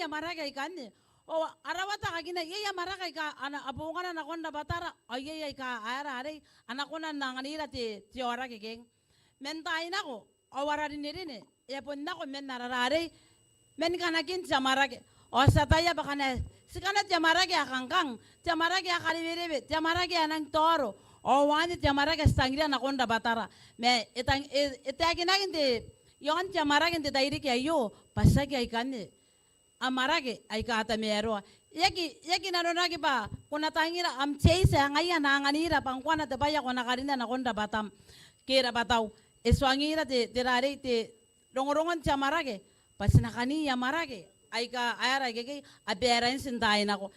ya maraga ikani o arawata kagina ya maraga ka ana abungana na konda batara ay ka ara are anakuna nanganira ti ora kegeng mentai nako o warari nirine ya ponna ko men nararare men kanakin jamarage o sataya bakana sikana jamarage akangkang jamarage akaliberebe jamarage anang toro o wani jamarage stangira na konda batara me etagina inte yon jamarage inte dairi ke ayo pasagi ay kanne amarage ay kata mero yaki nanonagi ba kuna tangira am chase ngaya na nganira pangkwana te baya kona karina na konda batam kira bataw eswangira te rare te rongorongon jamarage pasina kani yamarage ay ka ayara ke aberan sintai nako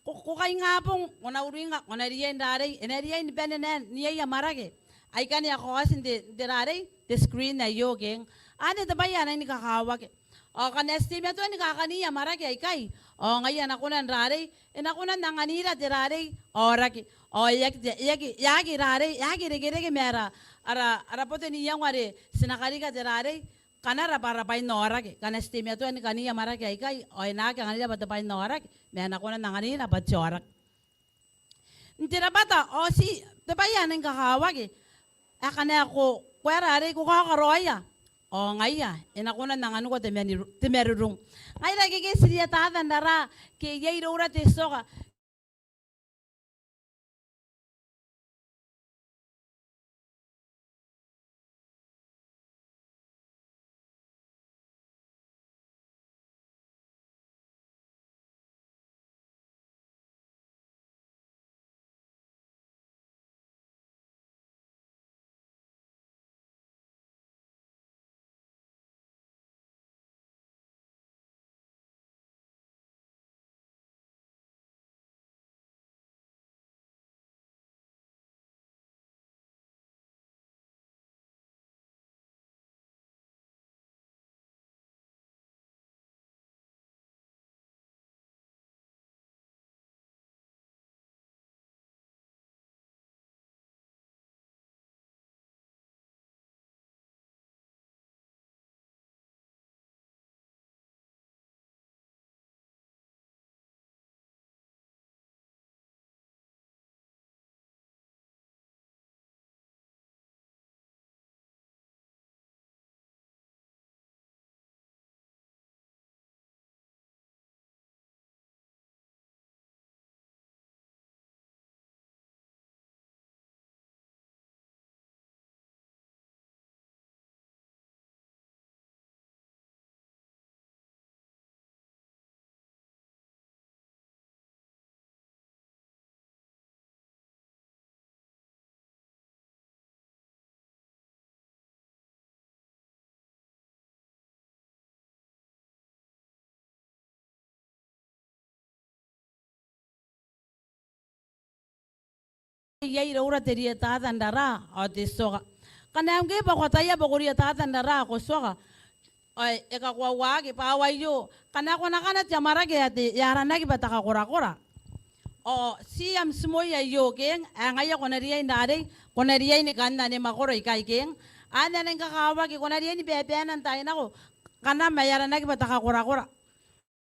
ko kay ngapong kona uringa kona riyen dare eneriyen benenen niya yamarage ay kani ako asin te rare te screen na yogeng ane te baya na ni kakawag o kan estimate ni kakaniya marake ay kay o ngayon ako nan rare ako nan nanganira te rare oraki o yaki rare yaki rege mera ara pote ni yang ware sinakari ka te rare kanara para pain norake kan estimate ni kaniya marake ay kay o inaka nganira bata pain norake me ako nan nanganira bat chorak ntira bata o si te baya nang kakawag akane ako kwerare ko kakaroya o ngaya inakuna nanganu ko temerurung ngai lagi ke siria tadan dara ke yai ora te soka yai ora teria tadan dara o te soka kana nge ba kota ya ba kuria tadan dara ko soka ai eka kwa wage pa wayo kana kona kana jamara ge ate yarana ge bataka kora o si am smoya yo geng angaya kona ria indare kona ria ni kanna ne makoro ikai geng ana neng kakawa ge kona ria ni bebenan tai nako kana mayarana ge bataka kora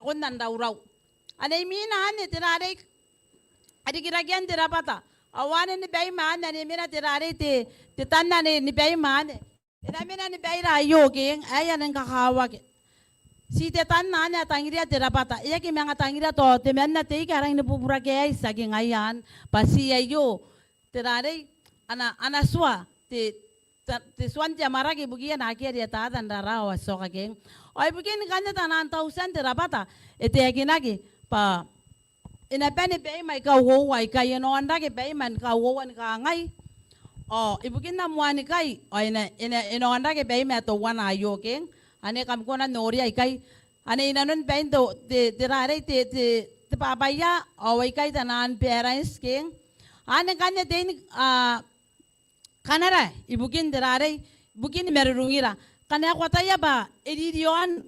kunnan daurau ane mina ane tirare adi kiragian tirapata awane ni bay man ni mina tirare te tanna ni bay man ina mina ni bay ra yogi aya nang kakawag si te tanna na tangiria tirapata iya ki mga tangiria to te menna te karang ni pupura ke ay saging ayan pasi ayo tirare ana swa te swan jamara ki bugia na ki ria ta dan dara wa so ka geng ay bugin kanya tanan tausan tirapata ete aginagi pa ina pene be mai ka wo wai ka yeno anda ke be man ka wo wan ka ngai o ibukin na muani kai o ina anda ke be me to wana ayo ke ane kam ko na nori ai kai ane ina non be to te rare te papaya o wai kai tanan parents ke ane kanya den kanara ibukin rare bukin merurungira kana kwataya ba edidioan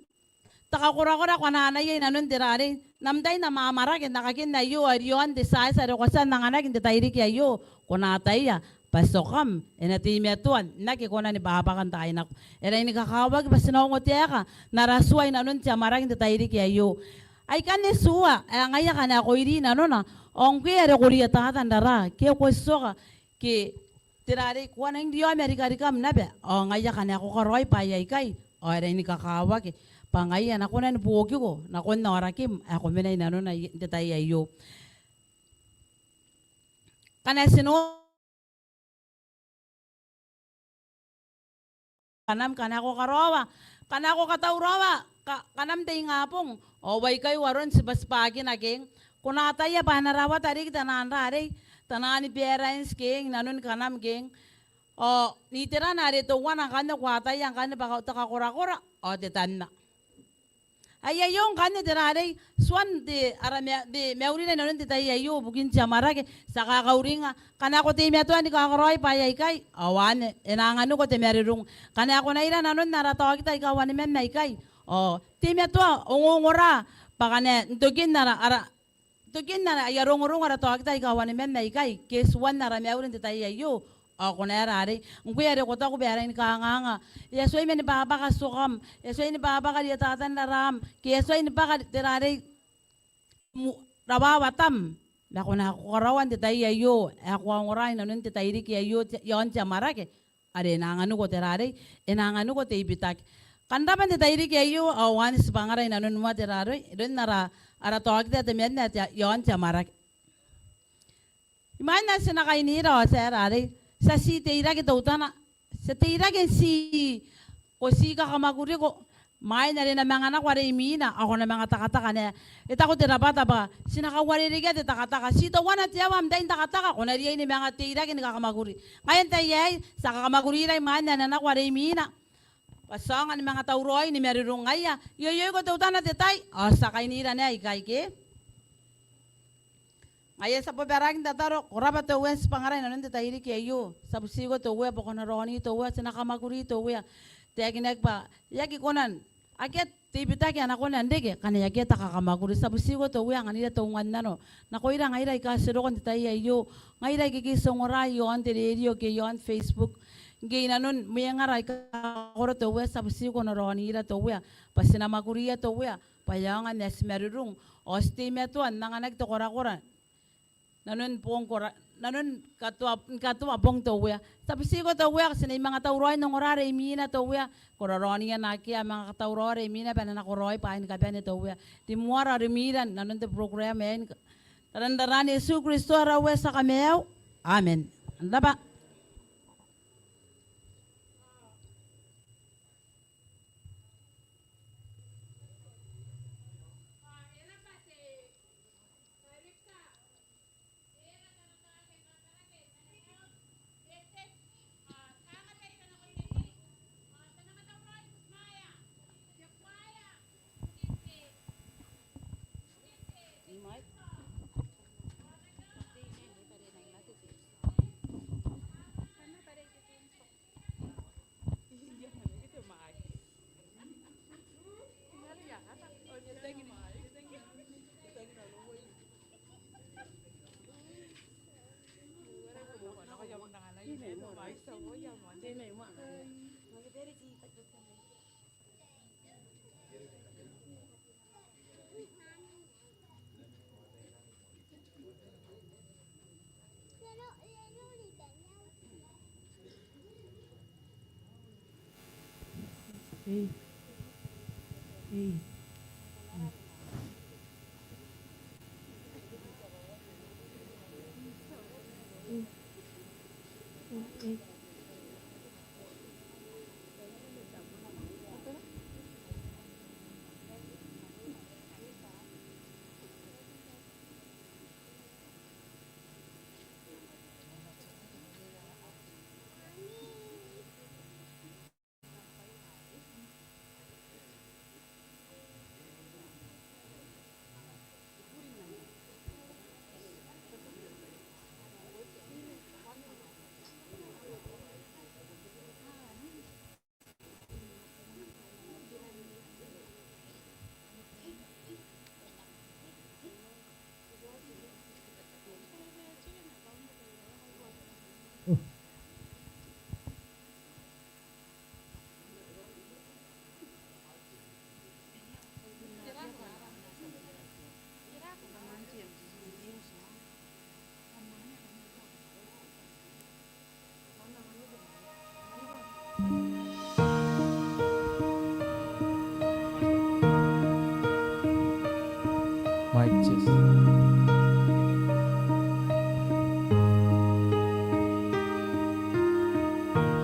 takakura kana na ye nanon tirare namday na mamara kin nakakin na yo arion de sa rekosan nanganak hindi tayo rin kayo kuna tayo pasokam enatimiatuan naki kuna ni babakan tayo na era ini kakawag pasinongo tiya ka narasway nanon tiya marang hindi tayo rin kayo Ay kane suwa ngaya kana ko irina no na on ke are ko ria ta tandara ke ko soka ke tirare ko nang dio Amerika rikam nabe o ngaya kana ko koroi pa yai kai o are ni kakawa ke pangaya na ko nan buogi ko na ko na ora kim ako menai na no na tetai ayo kana sino kanam kana ko karawa kana ko kataurawa kanam te ngapong o wai kai waron sibas pagi na geng kunata ya banarawa tarik tanan rare tanani parents geng nanun kanam geng o nitira nare to wana kanne kwata yang kanne baka takakura kura o te tanna ayayong kanne tirare swan de arame de meurina nanun te tayayo bukin jamara ke sakakauringa kana ko te meto ani kakaroi payai kai awane enanganu ko te merirung kana ko naira nanun naratawa kita ikawan men nai kai o te meto ongongora pakane ntokin nara ara ntokin nara yarongorong ara tawa kita ikawan men nai kai ke swan nara meurin te tayayo ako na yarari ngku yare kota ko bera ni kanganga yeso ini baba ka sokam yeso ini baba ka dia tatan daram yeso ini baba terare rawa watam ako na korawan te tai ayo ako ngorai nanun te tai ri ki ayo yon chamara ke are nanganu ko terare enanganu ko te ibitak kanda pan te tai ri ki ayo awan sibangara nanun ma terare don nara ara tawag te men na yon chamara imana sinakainira o serare sa si teira ke tautana sa teira ke si ko si ka kamakuri ko mai na rin na mga anak wari imina ako na mga takataka na ita ko tinapata ba sinakawari rin ka takataka si tawana tiyawam dahil takataka ko na rin ni mga teira ke nakamakuri ngayon tayo sa kamakuri rin mga anak wari imina pasangan ni mga tauroy ni merirong ngaya yoyoy ko tautana tetay o sa kainira na ikay ke Ayah sapo berang tataro koraba to wes pangarai nanti tairi kiayu sapo sigo to we pokona roni to we sinakamaguri to we teginek pa yaki konan aket tibita ki anak konan dege kana yaki takakamaguri sapo sigo to we ngani to ngannano nakoira ngaira ikasiro kon tayi ayu ngaira kiki songorai yon radio ke yon Facebook gay nanon mayangarai ka koro to we sapo sigo na roni ira to we pasinamaguri to we payangan nesmerurung osti metuan nanganak to kora nanun pong kora nanun katwa pong to we tapi sigo to we kasi mga tauroy ng orare imina to we kororoni nga naki mga tauroy imina pa na koroi pa in kapan to we di muara remiran nanun te program en tarandaran Yesu Kristo ara we sa kameo amen anda ba Hey. Hey.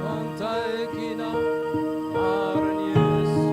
Wantai na Aran Yesu.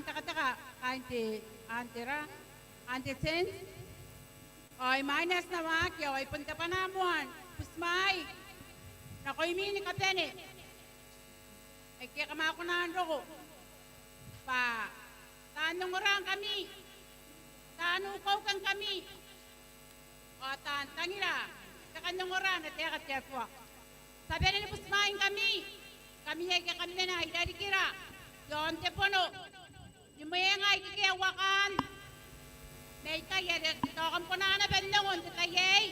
taka antira, antisin. Oy, minus na wakyo, ay punta pa namuhan. Pusmay. Nakoy mini kapene. Ay kaya kamakunahan ko. Pa, tanong orang kami. Tanukaw kang kami. O, tangira. Kakandong orang, at teka tiyakwa. Sabi na pusmayin kami. Kami ay kami na ay dari kira. Yon te pono. Yung mga nga ikikiyawakan. May kaya tokan po na na bendongon te tayay.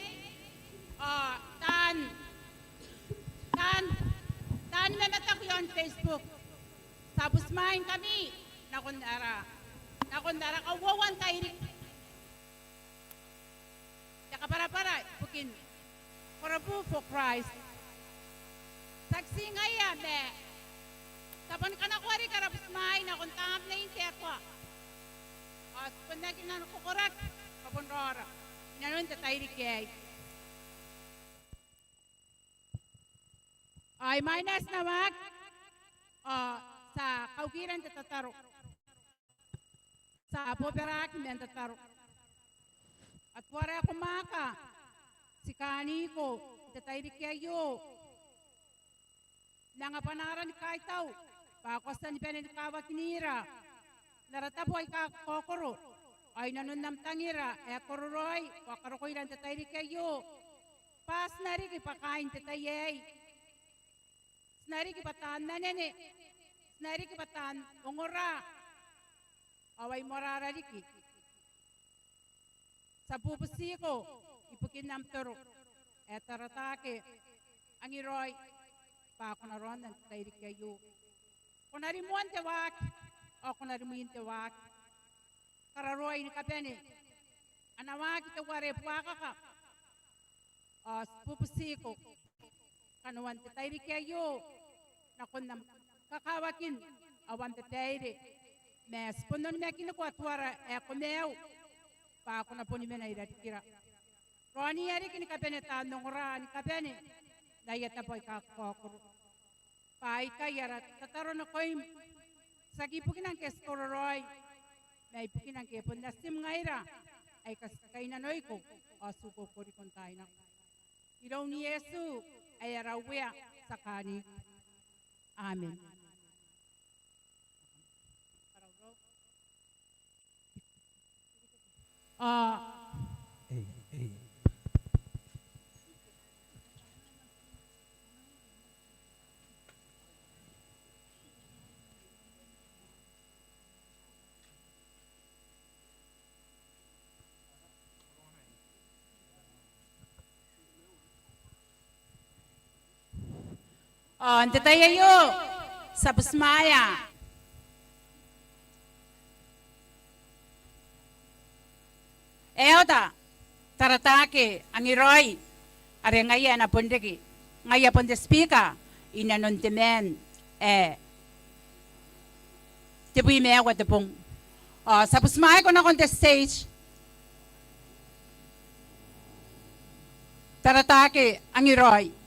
Tan na natak yon Facebook. Sabus main kami. Nakundara kawawan tayo. Tsaka para pukin. Korobu for Christ. Saksi ngaya me. Tapan ka na kuwari karapos main na kung tangap na yung tekwa. At kung naging nanukukurak, kapon rora. Inanon ta tayo kay. Ay minus na wag. Sa kaugiran ta tataro. Sa poperak men tataro. At wala kumaka. Si kaniko, ta tayo kayo. Nangapanaran kay tao. Pakosta ni Penikawa kinira. Naratapo ay kakokoro. Ay nanunam tangira. Kororoy. Wakarokoy lang tatay kayo. Pas na rin ipakain tatayay. Snari kipatan na nene. Snari kipatan ungora. Away morara riki. Sa pupusi ko. Ipukinam turo. Taratake. Ang iroy. Pako na ron ng tatay kayo. Kunari mo ang tewak, o kunari mo yung tewak, kararoy ni kapene, anawak ito wari puwaka ka, o pupusiko, kanuwan tatayri kayo, na kung kakawakin, awan tatayri, mes punon me kinukwatwara, kumew, pako na po ni menay datikira. Roni yari kini kapene tanong ra ni kapene, dayat na po ikakokoro. Pai kaya tataro na koy sagi pukinan kes kororoy na ipukinan ke pun nasim ngaira ay kay nanoy ko asuko ko rikon tayo na ilaw ni Yesu ay arawya sa kani. Amen. Ante tayo sa pusmaya. Eota, taratake, ang iroy. Are ngaya na pundeki. Ngaya punde speaker. Inanon timen. Tipuy me ako tipong. Sa pusmaya ko na konte stage. Taratake, ang iroy.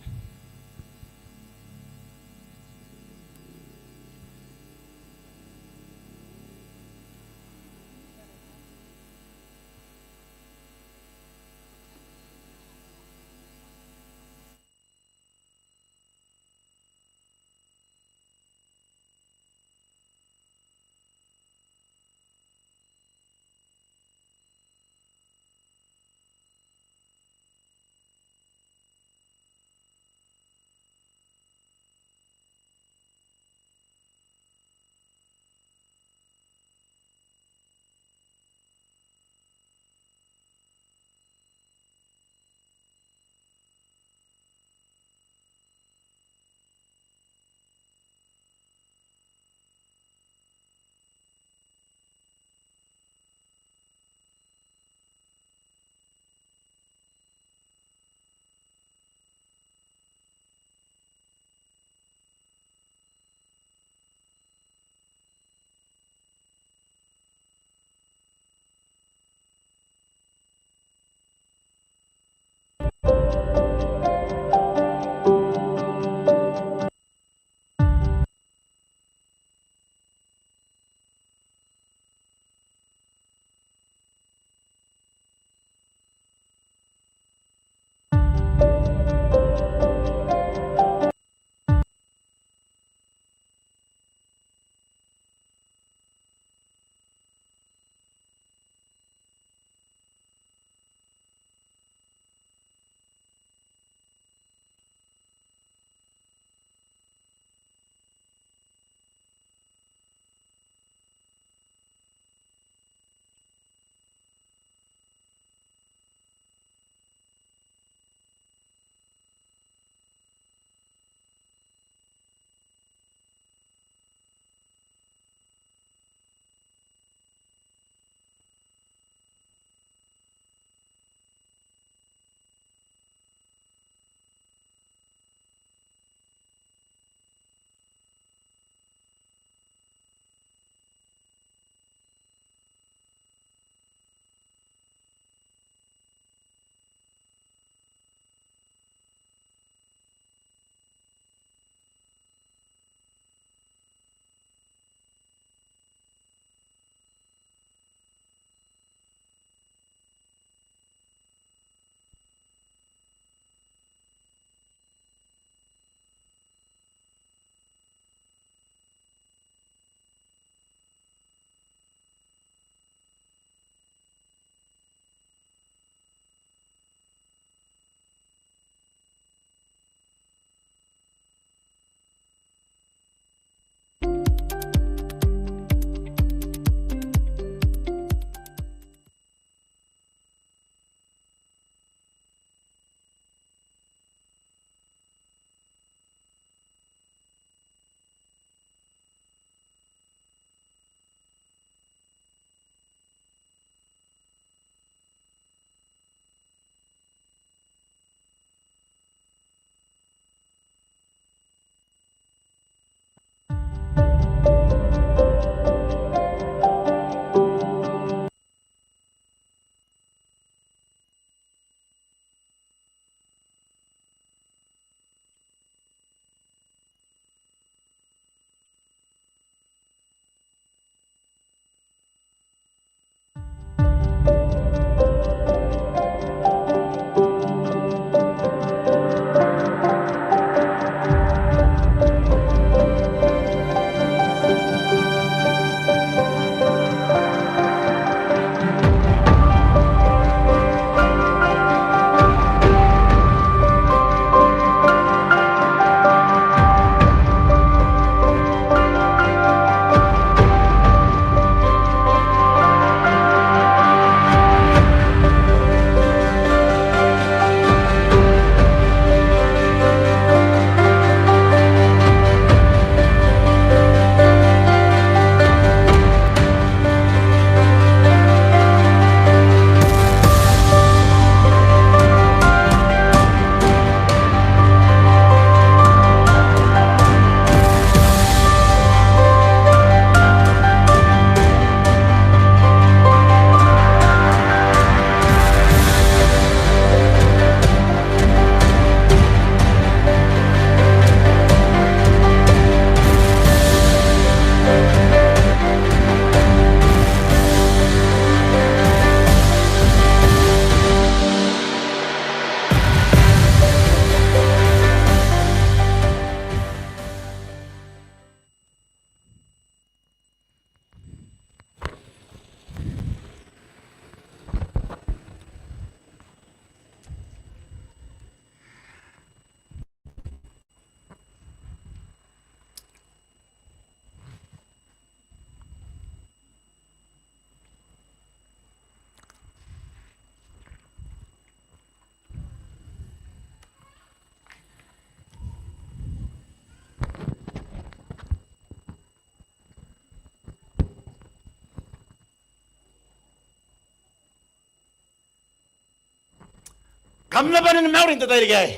Kamla ba ng Maurin tatay di kay?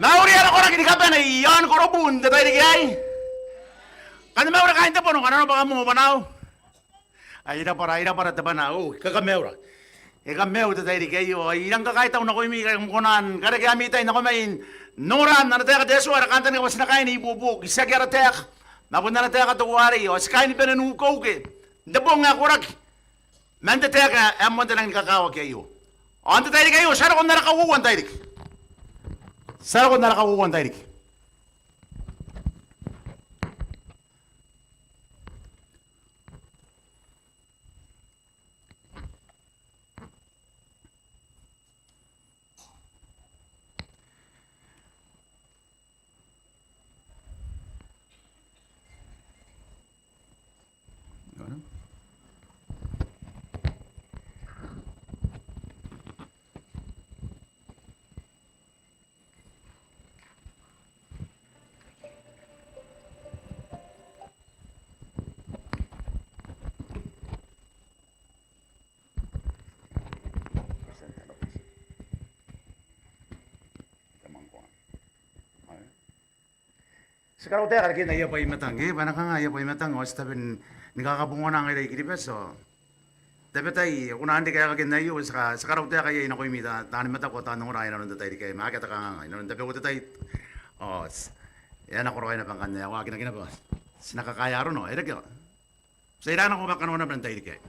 Mauri ana ko kini kapan ay yan Korobu tatay di kay? Kan Maura kain ta pono kanano ba mo banaw? Ay ira para ta banaw kaka Maura. Eka meu tatay di kay yo irang kakay taw na ko imi kay kunan kada kay amitay na ko main noran na ta ka deso ara kantan ni was na kay ni bubuk isa kaya ta Mabunda na tayo katuwari, o skay ni penanukaw ke. Dabong nga kurak. Manda tayo ka, amon talang kakawag kayo. O anta tayo kayo, sara ko narakawuwan tayo dik. Sara ko narakawuwan tayo dik. Sekarang udah kita iya pa imatang, mana kang iya pa imatang, os tapi nikakabungo na ngayon ikilipes so. Tapi tayo, kung naandi kaya kakin na iyo, sekarang udah kaya ina ko imita, tahan mata ko tanong rai nanon tayo di kaya, makita kang nanon tapi udah tayo, os, yan ako rai na pang kanya, ako akin na sinakakaya ro no, kyo. Sa ilan ako makano na tayo di kaya.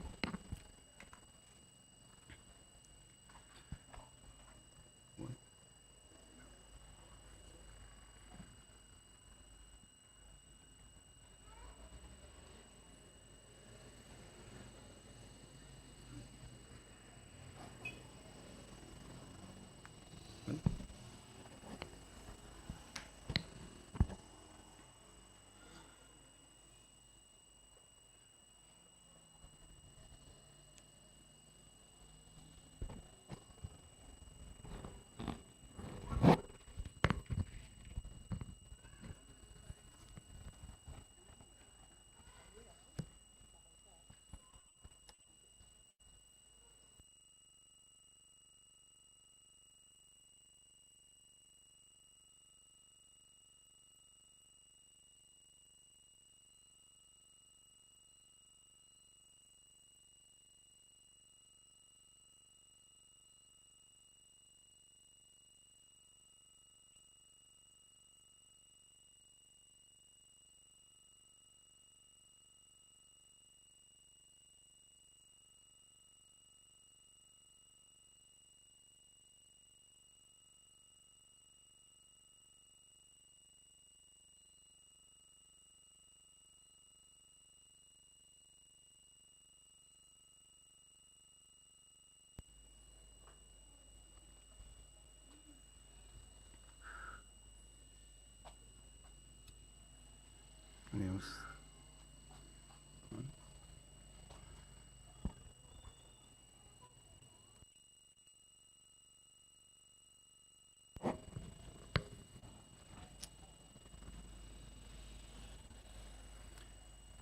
News.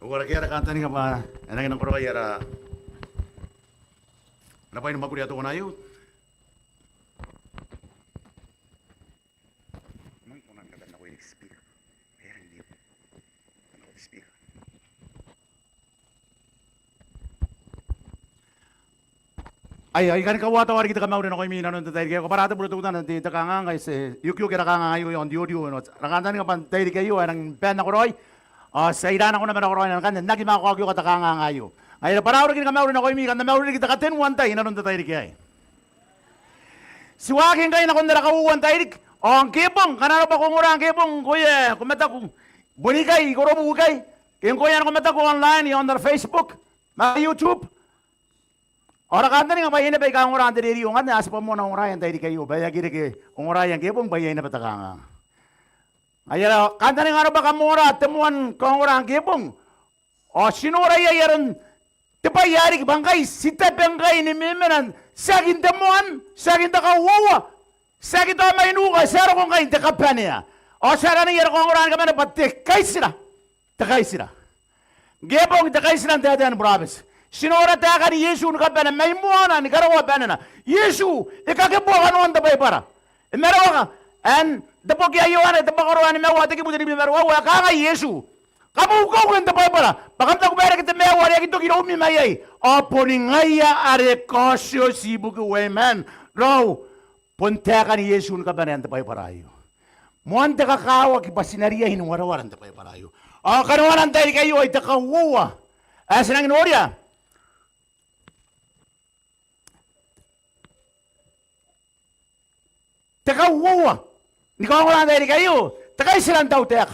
Ugora kaya kanta ni kapa, enang nang koro kaya ra. Napa ini makuri ato konayo? Mang konan kata na ko speak. Kaya hindi. Ano speak. Ay kan kawata wari kita kamau na ko imi nanon tatay kaya ko parata bulo tutan nanti takanga guys yuk kira kanga ayo on audio no. Rakanta ni kapan tatay kayo anang pen na koroy. Sa ilan ako naman ako rin kan nagi makakagyo katakanga ngayo. Ay para rin kami rin ako imi kan na rin kita katen one tay nanon tatay kaya. Si wakin kayo na kun nakauwan tay ang kipong kanaro pa kung urang kipong kuya kumata ko buni kay Korobu kay kung kuya kumata ko online on their Facebook, ma YouTube. Ora kanta ni nga bayin na bay kang urang diri yung kan aspa mo na urayan tay kayo baya gire ke urayan kipong bayin na patakanga. Ayala, kanta ni nga ba kamura temuan kang urang kipong. O sinura yaran tepayari bangkay sita bangkay ni memenan sagin temuan sagin takawawa sagin ta mainuga sara kong kain tekapania. O sara ni yara kang urang kamana patte kaisira. Takaisira. Gepong takaisira tadan province. Sinora taka ni Yesu ni kabana may muana ni karawa banana. Yesu ikakebuka no anda para. Meroka and the pokia yoana the bakoro ni mewa teki budiri merowa wa kanga Yesu. Kamu ko anda para. Bakam tak bayar kita mewa ya gitu kiro mi mayai. Aponi ngaya are kosyo sibuku weman. Raw ponteka ni Yesu ni kabana anda para ayo. Muante kakawa ki pasinaria hinu wara anda para ayo. Karuan anda kayo ay takawwa. Asinang noria. Taka uwa, ni kau orang dari kayu, taka isilan tahu tek.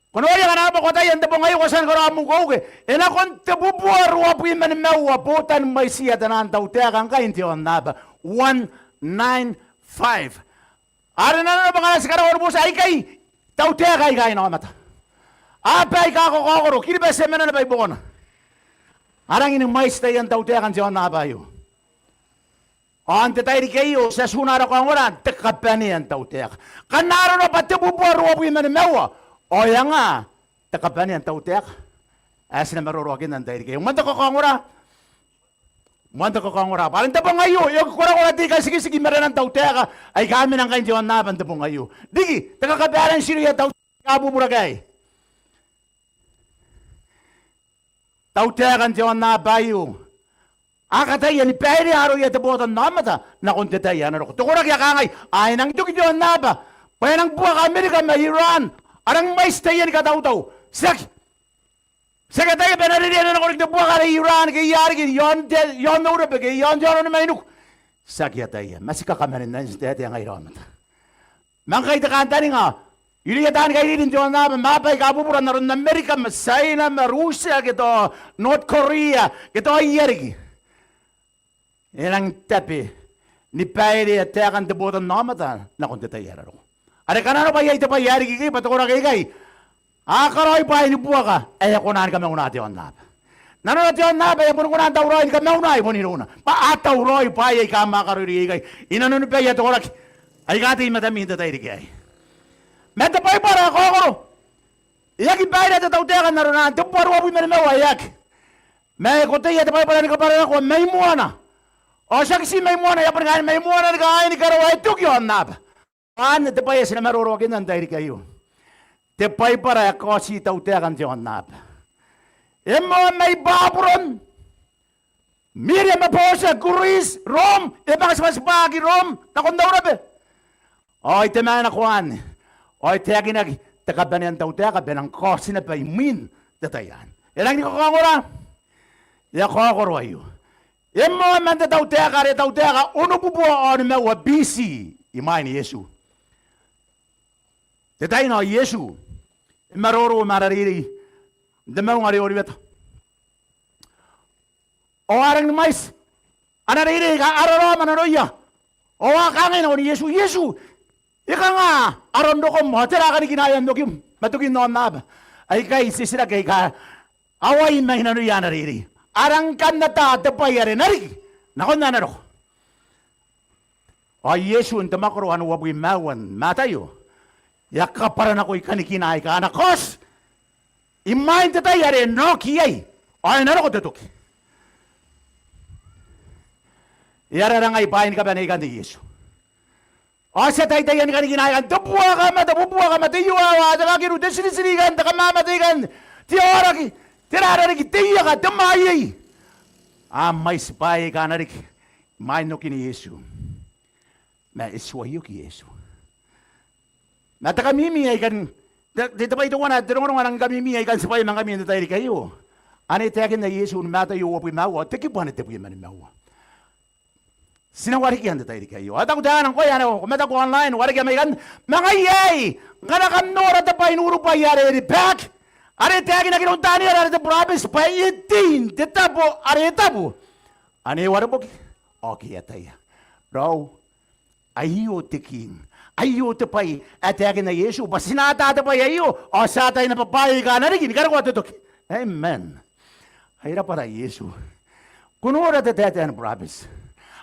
Kono ya kana apa kota yang tepung kayu kosan kau amu kau ke, enak kon tebu buar wapu iman mewa botan maisia tanan tahu tek angka inti on naba 195. Ada nana pengalas sekarang orang bos aikai tahu tek aikai nama mata. Apa aikai kau kau kiri besi mana nabai bona. Arang ini maista yang tahu tek anti on naba ayu. Ante tairi kayo sa sunara ko ngora tekapani ang tautek. Kanaro no pati bubuaro abu iman mewa. O nga tekapani ang tautek. Asina marorogin ang tairi kayo. Manta ko ngora. Manta ko ngora. Parang tapong ayo. Yung kura di ka sige meron ang tautek. Ay kami nang kain diwan na pan tapong ayo. Digi tekakaparan sino ya tautek abu buragay. Tautek ang diwan na bayo. Akatay ni pere haro ya tebotan namata na kontetay ano ko. Tukura kaya kangay ay nang tuki diwan naba. Paya nang buwak Amerika may Iran. Arang may stay yan kataw-taw. Sak tayo penaririyan na ko buwak ka Iran kay yari kay yon na urabe kay yon na mainuk. Sak ya tayo. Masika kamarin na instead yang Iran mata. Mangkay takantani nga. Iliatan kay din diwan naba mapay kabuburan na ron Amerika China Russia kito North Korea kito ay yari. Elang tapi ni pairi tekan tebotan namata na konte tayara ro. Are kanano pa yai pa yari gigi patukura kay. Akaroy pa ni buaka ay kunan kami unati on nap. Nano nati on nap ay pun kunan tawroy kami unay poniruna. Pa atawroy pa yai kama karoy kay. Inano ni pa yai tukura ay gati madami tayri kay. Menta pa para ko. Yaki pairi ta tawtekan narunan tuparo abu memewa yak. May kote yai pa para ni kapara ko may muana. O siya kasi may muana, yapan may muana na kain ni Karaway, tuk yun nab. Ano, tepay sila marurogin ng dahil kayo. Tepay para ako si tautekan yun nab. Emo may baburon. Miriam maposa, Guris, Rom, ibang spagi Rom, nakundaw rabe. O iteman akuan. O itegi nag, takaban yan tauteka, benang kosi na pa imin, tatayan. Ilang ni kakangura. Yakakoro Emo manda tauteka uno bubuo on mewa bisi imani Yesu. Tetay na Yesu. Maroro marariri. Demaw ngari ori beta. O arang mais. Anariri ka araro manaroya. O akangin ni Yesu. Yesu. Ika nga arondo ko mo tira ka ni kinayan dokim. Matukin no nab. Ay kay sisira kay ka. Away mahina no yan nariri. Arang kan na ta tepayare nari. Nakon na naro. O Yesu ang Makoro ano wabuy mawan matayo. Yaka para na ko ikanikinay ka anakos. Imain tatayare no kiyay. Ay naro ko tutok. Yara na nga ipain ka ba na ikan ni Yesu. O sa taytayan kanikinay ka. Tabuwa ka matayo awa. Takakiru desini-sinigan. Takamamatigan. Tiyora ki. Tirara rik tiya ka tumayay. May spy ka na rik. May no kini Yesu. May iswayo ki Yesu. Natakamimi ay kan. Dito pa ito wana. Dito nga nang kamimi ay kan spy mga kami na tayo kayo. Ano itakin na Yesu na matayo wapoy mawa. Tikipuan ito po yung manimawa. Sinawari kiyan na tayo kayo. At ako dahan ko yan. Kumata ko online. Wari kiyan may kan. Mga yay. Nga nakamnora tapay nuro pa yari. Back. Are tagi na kinuntani are the province pa itin tetapo are tapo ane warabok okay ataya raw ayo tiking ayo tepay atagi na Yesu basinata pa ayo o satay na papay ka na rin karo ko tutok amen hayra para Yesu kunura tete an province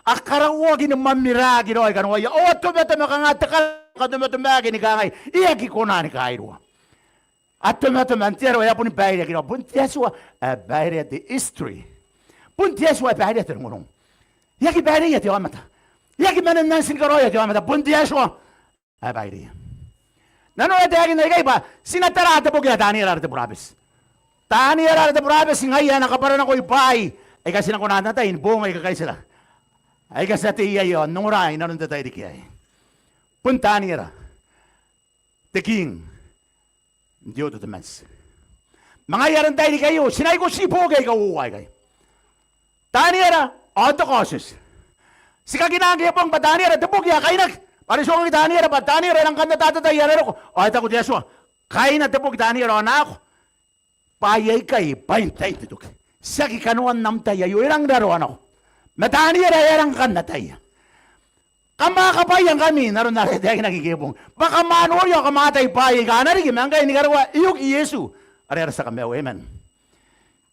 akarawagi na mamiragi no kan waya o to beta makangata ka to beta magi ni kangay iyaki kunani kairo Attomato mantero ya pun bayre kira pun tiaswa bayre the history. Pun tiaswa bayre ter ngonong. Yaki bayre ya tiwa mata. Yaki manan nansin karo ya tiwa mata pun tiaswa bayre. Nano ya tagi na ba sinatara ata pugya tani ra ata brabis. Tani ra ata brabis ngaya nakapara na ko ipay. Ay kasi na ko natayin bunga ikakay sila. Ay kasi ati iya yon nunguray nanon tatay dikiyay. Pun tani ra. The king. Diyo to the mens. Mga yaran tayo di kayo, sinay ko si po kayo kauway kayo. Taniyara, auto cautious. Sika ginagaya pong bataniyara, tapog ya, kayo nag, parisong ang taniyara, bataniyara, lang kanda tatatay, yaran ako. O, ito ko Yesua, kayo na tapog taniyara, na ako. Payay kayo, pahintay titok. Saki kanuan namtay, ayo, ilang daruan ako. Mataniyara, yarang kanda tayo. Kamakapayang kami, naroon na rin tayo nagigipong. Baka manuyo, kamatay payay ka, narigim, ang kayo ni Karawa, iyok Yesu. Arera sa kami, amen.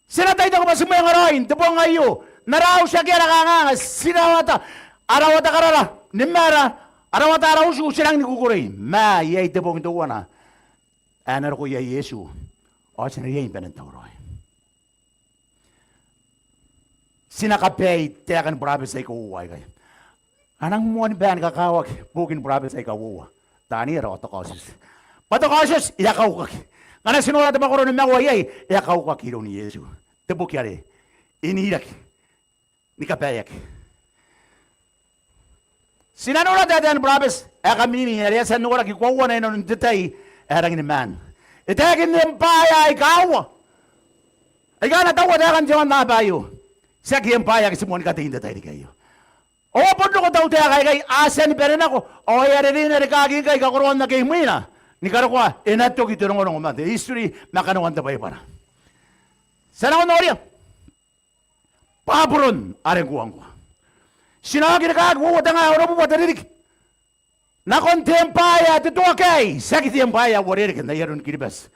Sinatay ko pa sumaya nga rin, tapong ngayo, naraw siya kaya nakangangas, sinawata, arawata karara, nimara, arawata araw siya, silang nikukuray. Ma, yay tapong tuwa na, anar ko yay Yesu, o sinayay pinantaw rin. Sinakapay, tiyakan province ay kuhuway kayo. Anang muan ba ang kakawag, bugin province ay kawuwa. Tani raw tokosis. Patokosis, iyakaw kak. Ngana sinura ta Makoro ni mawayay, iyakaw kak hilo ni Yesu. Tebukyare, iniyak, ni kapayak. Sinanura datan province, akamini, ariyasan nura kikuwa na yun detay, erang ni man. Itagin ni empaya ikaw. Ay ka natawa na kan jawan na bayo. Sa empaya kasi muan katingin detay di kayo. O pun ko daw tayo kay asen pero nako o yare rin na kaging kay kakuruan na kay Mina ni karakwa enato kito ng unong umante history makanuan ta para sana ko noriya pabron aren kuang ko sinagi na kagwo wata nga oro mo wata ririk na kontempaya tutua kay sakit empaya waririk na yaron kiribas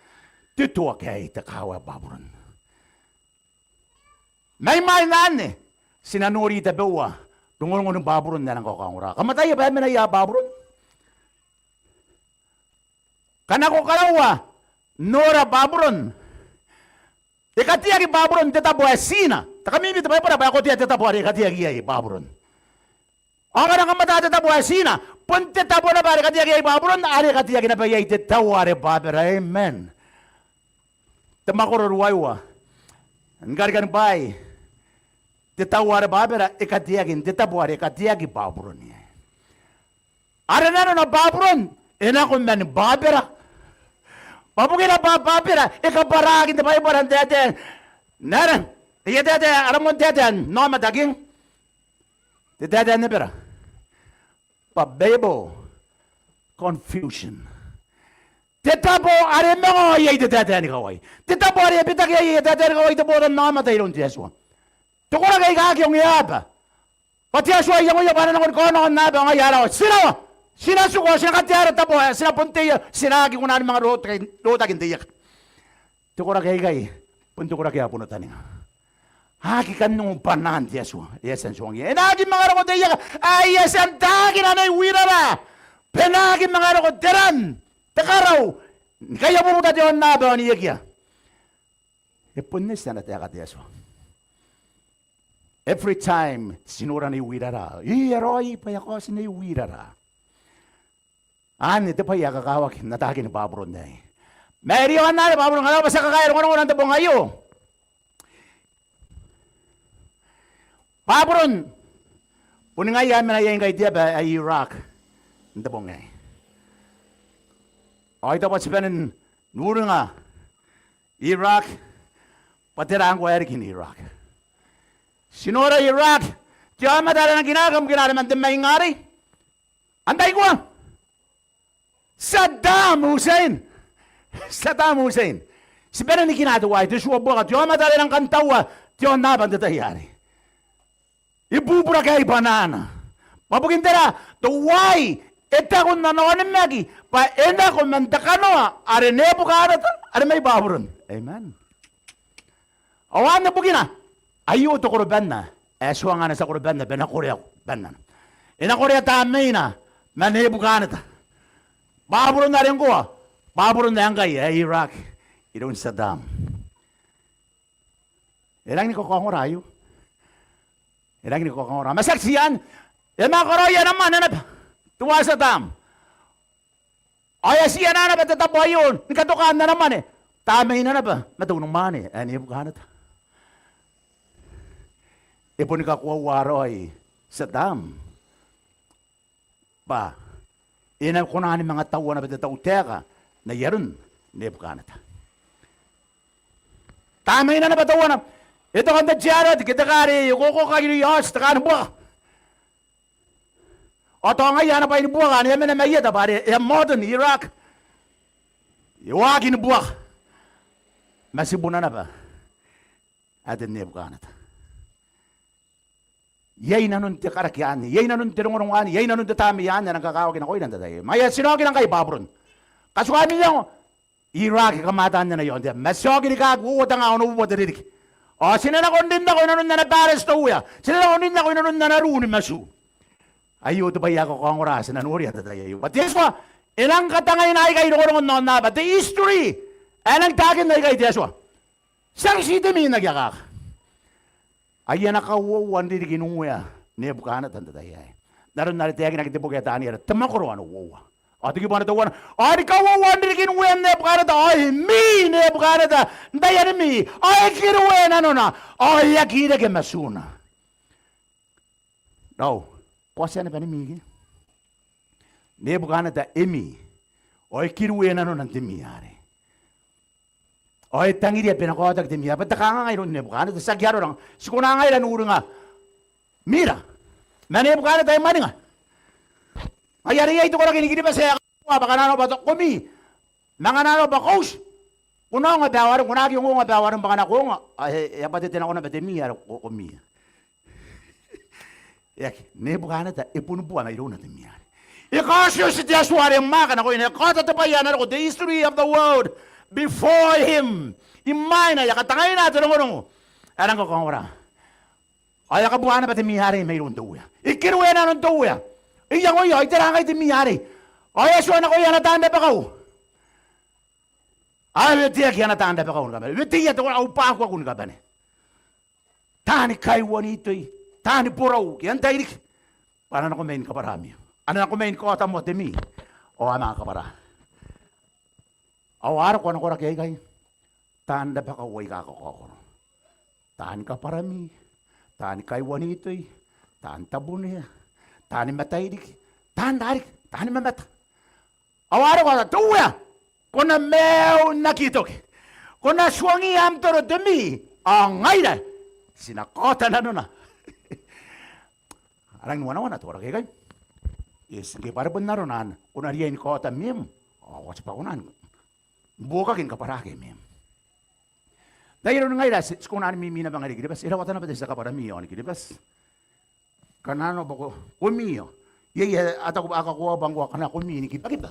tutua kay takawa pabron may nane sinanuri ta bewa tungol ng babron na lang kakangura. Kamatay ba na iya babron? Kanako kalawa, Nora babron. Ikatiyagi babron tetapo asina. Takamimi tayo para ba ako tiya tetapo ari ikatiyagi ay babron. Ang kanang kamata tetapo asina. Punte tetapo na ba ikatiyagi ay babron. Ari ikatiyagi na ba ay tetapo ari babron. Amen. Tamakoro ruwaywa. Ang garigan bay. Tetaware babera ikatiagin tetabuare ikatiagi babron ya. Are na babron enakon man babera. Papugina babera ikabaragin tayo parang tete. Naran iya tete alamon tete no mataging. Tete ne pera. Pabebo confusion. Tetabo are mo yai tete ni kawai. Tetabo are bitag yai tete ni kawai teboran no matayron Yesu. Tukura kay kakyong yaba. Pati aswa yung yaba na kono na ba nga yara. Sino? Sinasuko, sinakatiyara tapo, sinapuntiya, sinagi ko na mga rota kintiyak. Tukura kay, puntukura kaya punatan nga. Haki kan nung panan ti aswa. Yes, ang suwang yan. Enagi mga rota tiyak, ay yes, ang tagi na na iwirara. Penagi mga rota tiran. Takaraw. Kaya pumunta tiyon na ba ni Yekya. Punis na natiyaka ti aswa. Every time, sinura ni wirara. Iyaroy, payako sinay wirara. Ito pa yakakawak, natake ni babron na eh. Mary, ang na, babron ka na, basta kakayaro ko nang tabong ngayo. Babron, punin nga yamin na yan kay Diaba ay Iraq. Ang tabong nga eh. O ito pa sipanin, nuro nga, Iraq, patiraan ko Eric in Iraq. Sinura Iraq, tiyan madala ng ginagaman din may ngari. Antay ko ah. Saddam Hussein. Saddam Hussein. Si Bena ni kinatuwa ito, suwabo ka, tiyan madala ng kantawa, tiyan naban tatayari. Ibubura kay banana. Mapagintera, tuway, ita kung nanoanin magi, pa enda kung mandakano, arenepo ka arat, are may baburon. Amen. Awan na bugina. Ayo to korban na. Eswa nga na sa korban na, benakorya ban na. Inakorya tamay na, manebu ka na ta. Baburon na rin ko ah. Baburon na yan kay Iraq. Iron sa dam. Ilang ni ko rayo. Ilang ni ko rayo. Masaksiyan. Makoro yan naman nanap. Tuwa sa dam. Ay siya na naman tatapo yun. Nikatukaan na naman eh. Tamay na ba? Matunong man eh. Ano yung kanat? Ipon nikakuha waroy sa dam. Ba, inang kunahan ng mga tawa na batatawteka na yaron. Ano yung kanat? Tamay na tawa na. Ito kang tadyarad, kita kari, yung kuko kayo yos, takaan buwa. O to nga yan pa inubuwa ka, niya na mayada pare, yung modern Iraq. Iwag inubuwa. Masibunan na ba? Atin niya bukanat. Yay na nun karakyan, yay na nun tinungunungan, yay na nun tatami yan, na nagkakawagin ako ilan tatay. Maya sinogin lang kayo, babron. Kasukamin niya, Iraq, kamataan niya na yun. Masogin ka, uwata nga ako, uwata ririk. O, sinanakon din ako, inanun na nataras to uya. Sinanakon din ako, inanun na narunin masu. Ayo to ba yako kong oras na nuri at tayo. But yes wa, ilang katangay na ikay doon non na, but the history, anang tagin na ikay yes wa. Sang sito mi nagyakak. Ayan nakawawan di ginuya, ne bukana tanda tayo. Naroon na rin tagin na kitipog yata niya, tamakoro ano wawa. O tigi ba na tawa na, ay kawawan di ginuya ne bukana ta, ay mi ne bukana ta, ndayan mi, ay kiruya na no na, ay yakira ke masuna. No. Kuasa na pa ni Migi? Ne bukana ta emi. Oy kiruwe na no nanti miyare. Oy tangiri ya pinakota kti miya. Ba't ka nga ngayon ne bukana ta sagyaro lang. Sikuna nga ilan uro nga. Mira. Mane bukana ta mani nga. Ayari ya ito ko lang kinikini pa saya. Baka nano ba to kumi. Mga nano ba coach? Kuna nga bawaran. Kuna yung nga bawaran baka na ko nga. Ay yapatitin ako na ba ti miya. Kumi. Yak, ne bukana ta ipunubuan na ilo natin miyari. Ikasyo si Joshua rin makan ako yun. Katatapayan ako, the history of the world before him. Imay na, yakatangay natin ang unong. Anong ko kong ora? Ay, kabuhan na ba timiyari, mayroon tuya. Ikiruya na nung tuya. Iyang oyo, itirangay timiyari. Ay, aswa na ko yan, natanda pa ko. Ay, tiyak yan, natanda pa ko. Tiyak, upa ako kung kabane. Tani kaiwan ito'y. Tani puraw, yan tayo. Paano na kumain ka parami? Ano na kumain ko at mo demi? O mga kapara. Awar ko na ko rakay kay. Tanda pa ka way ka ko. Tani ka parami. Tani kay wanitoy. Tani tabunya. Tani mataydik. Tani darik. Tani mamata. Awar ko na tuya. Kuna mew nakitok. Kuna suwangi amtoro demi. Ang ngayon. Sinakota na nun na. Arang nuwana to rakay kay. Yes, kaya para benaronan, kung nariyan ko at miem, what's pa kunan? Bukakin ka para kay miem. Dahil rin ngayon, kung naan mimina bang aligibas, ilawatan na ba sa kapara miyo, aligibas? Kanano ba ko, kumiyo, yaya at ako kuha bang waka na kumini, kipagiba.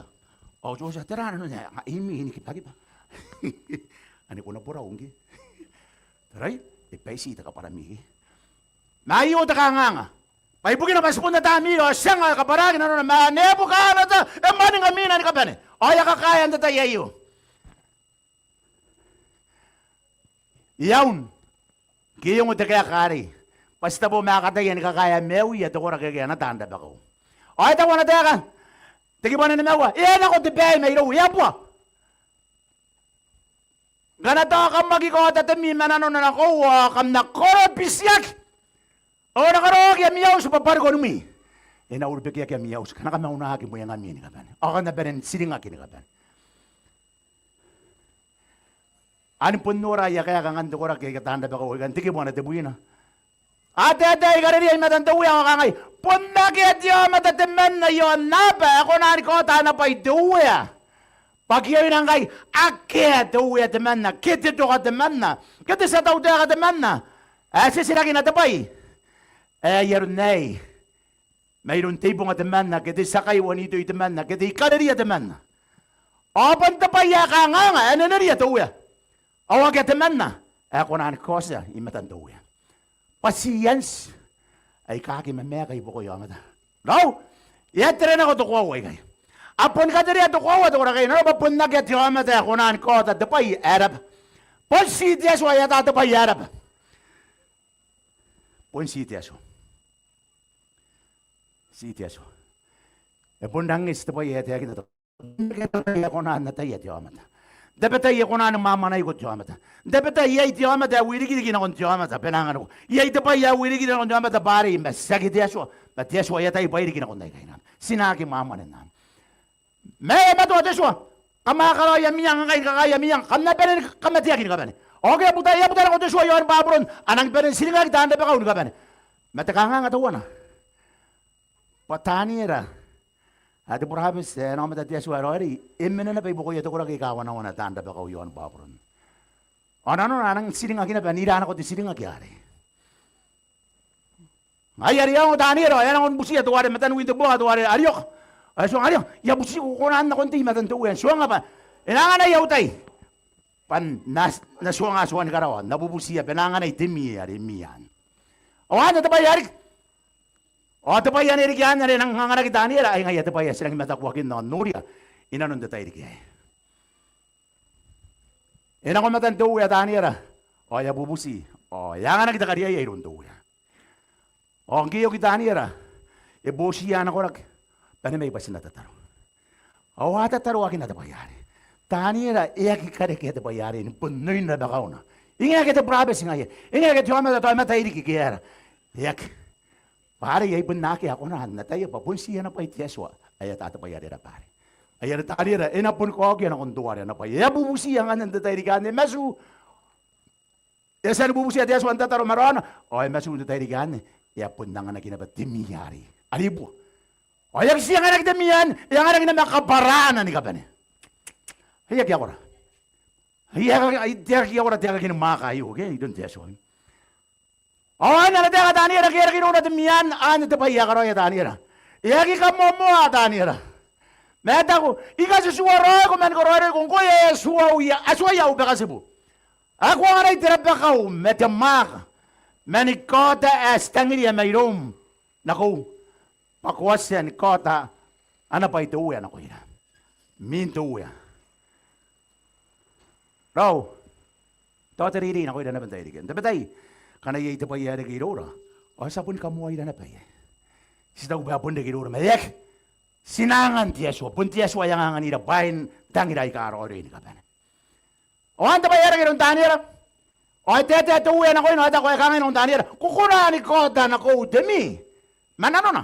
O, so sa tiranan niya, nga imi, hinikipagiba. Ano ko na pura, ungi. Taray, ipaisita ka para mihi. Mayo ta ka nga. May bugin na pasipon na dami, o siya nga kaparagin, ano na, manebo ka na ta, maning aminan ka ba ni? O, yakakayan na tayo. Iyawn, kiyong mo kaya kari, basta po makatayan, kakaya mewi, at ako rakagaya na tanda ba ko. O, ito ko na tayo ka, tigi ba na namewa, iyan ako tibay, may ilo, iyan po. Ganato ka magikot at miman, ano na ako, kam na koro pisyak. O nakarog ya miyaw sa papargo numi. E naulbek ya miyaw sa kanaka maunahagi mo yung amin ka ban. O na beren silinga kini ka ban. Ani punura ya kaya kang ando ko ra kaya tanda ba ko ganti ki mo na debuina. Ate garari ay matanda uya ka ngay. Punna kaya diyo matatemen na yon na ba ako na ko ta na pa iduya. Pag yun ang kay akit uya temen na kiti to ka temen na. Kiti sa tao ka temen na. Asi sila kinatapay. Yarunay. Mayroon tibong at teman na, kiti sakay wanito itaman na, kiti kalari at teman na. Opan tapaya ka nga, ano na riya to uya? Awag at teman na, ako na ko siya, imatan to uya. Pasiyans, ay kaki mamaya kayo po ko yung amata. No? Yatrin ako to kuwaway kayo. Apun ka diri ato ko ato kay no ba pun nagyat yo amata kunan ko ta de pai Arab. Pon si Yesu ya ta de pai Arab. Pon si Yesu. Si Yesu. E pun dangis de pai ya ta kita to. Ya kunan na ta ya yo amata. De beta ya kunan mama na ikot yo amata. De beta ya yo amata wiri gi na kon yo amata penangan ko. Ya de pai ya wiri gi na kon yo amata bari mes sakit Yesu. But Yesu ya ta pai gi na kon dai kainan. Sinaki mama na. May mato Yesu. Kama kalo yamiyang kay kakaya miyang kamna peren kamati yakin ka bani. Okay buta ya buta ko Yesu yon babron anang peren silinga kita anda pa ka ka bani. Matakanga nga tawana. Patani era. Ati purhabis no mata Yesu arori imena na pa ibuko yato ko kay kawana wana tanda pa ka yon babron. Ano anang silinga kina bani ira na ko ti silinga kyari. Ayari ang tani ro yan ang busiya to wale matan winto buka to wale ariok. Ay so ariok ya busi ko kunan na konti matan to yan. So nga ba. Inangan na yautay. Pan nasuang asuan karawan nabubusiya penangan ay timi ari miyan. Awan ta bayari. O ta bayan eri kyan na rin ang hangara kita nila ay ngaya ta bayan silang matakwakin na nuria inanon ta tayo kaya. Inang ko matan to ya tanira. O ya bubusi. O yang na kita kariya ya iron to ya. O ang kiyo kita nira. E bosi yan ako rak. Pani may basin na tataro. O hata taro akin na ta bayari. Tanira iya kikare kaya ta bayari. Punoy na bakaw na. Inga kita brabes ngaya. Inga kita choma ta tayo matay di kikiyara. Yak. Pare yay benaki ako na na tayo papunsiya na pa itiaswa. Ayat ata bayari na pare. Ayat tanira inapun ko ako yan akong duwari na pa. Ya bubusiya nga nanda tayo di kane. Masu. Esa bubusiya tiaswa ang tataro marana. O ay masu na tayo di kane. Ya pun na nga na kinabat timiyari. Alibo. O yak siya nga nagdamiyan. Yang nga nagdamakaparaan ni kapane. Hayak ya kora. Hayak ya kora tiyak kinumakayo. Okay, don't tell so. Oh, na tiyak tanira kaya kinuna damiyan. Ano ta pa iya karo ya tanira. Iyaki ka momo tanira. Meta ko, ika susuwaro ko man korore kung kuya suwa aswa uba kasi po. Ako nga na itirapakaw metamaka. Manikota estangiri mayroom. Naku, pakwasyan kota. Ano pa ito uya na ko ina. Minto uya. Raw, totariri na ko ina na bantay digan. Tapatay, kanaya ito pa iya na kirora. O sapun kamuay na pa iya. Sita ko ba pun na kirora. Mayak, sinangan tiyaswa. Pun tiyaswa yung nga nila bahin tangiray ka aro-aro ini ka pa. O anta pa iya na kirong tanira. O tete tuwe na ko ino ata ko kangin ng tanira. Kukurani ko da na ko demi. Manano na.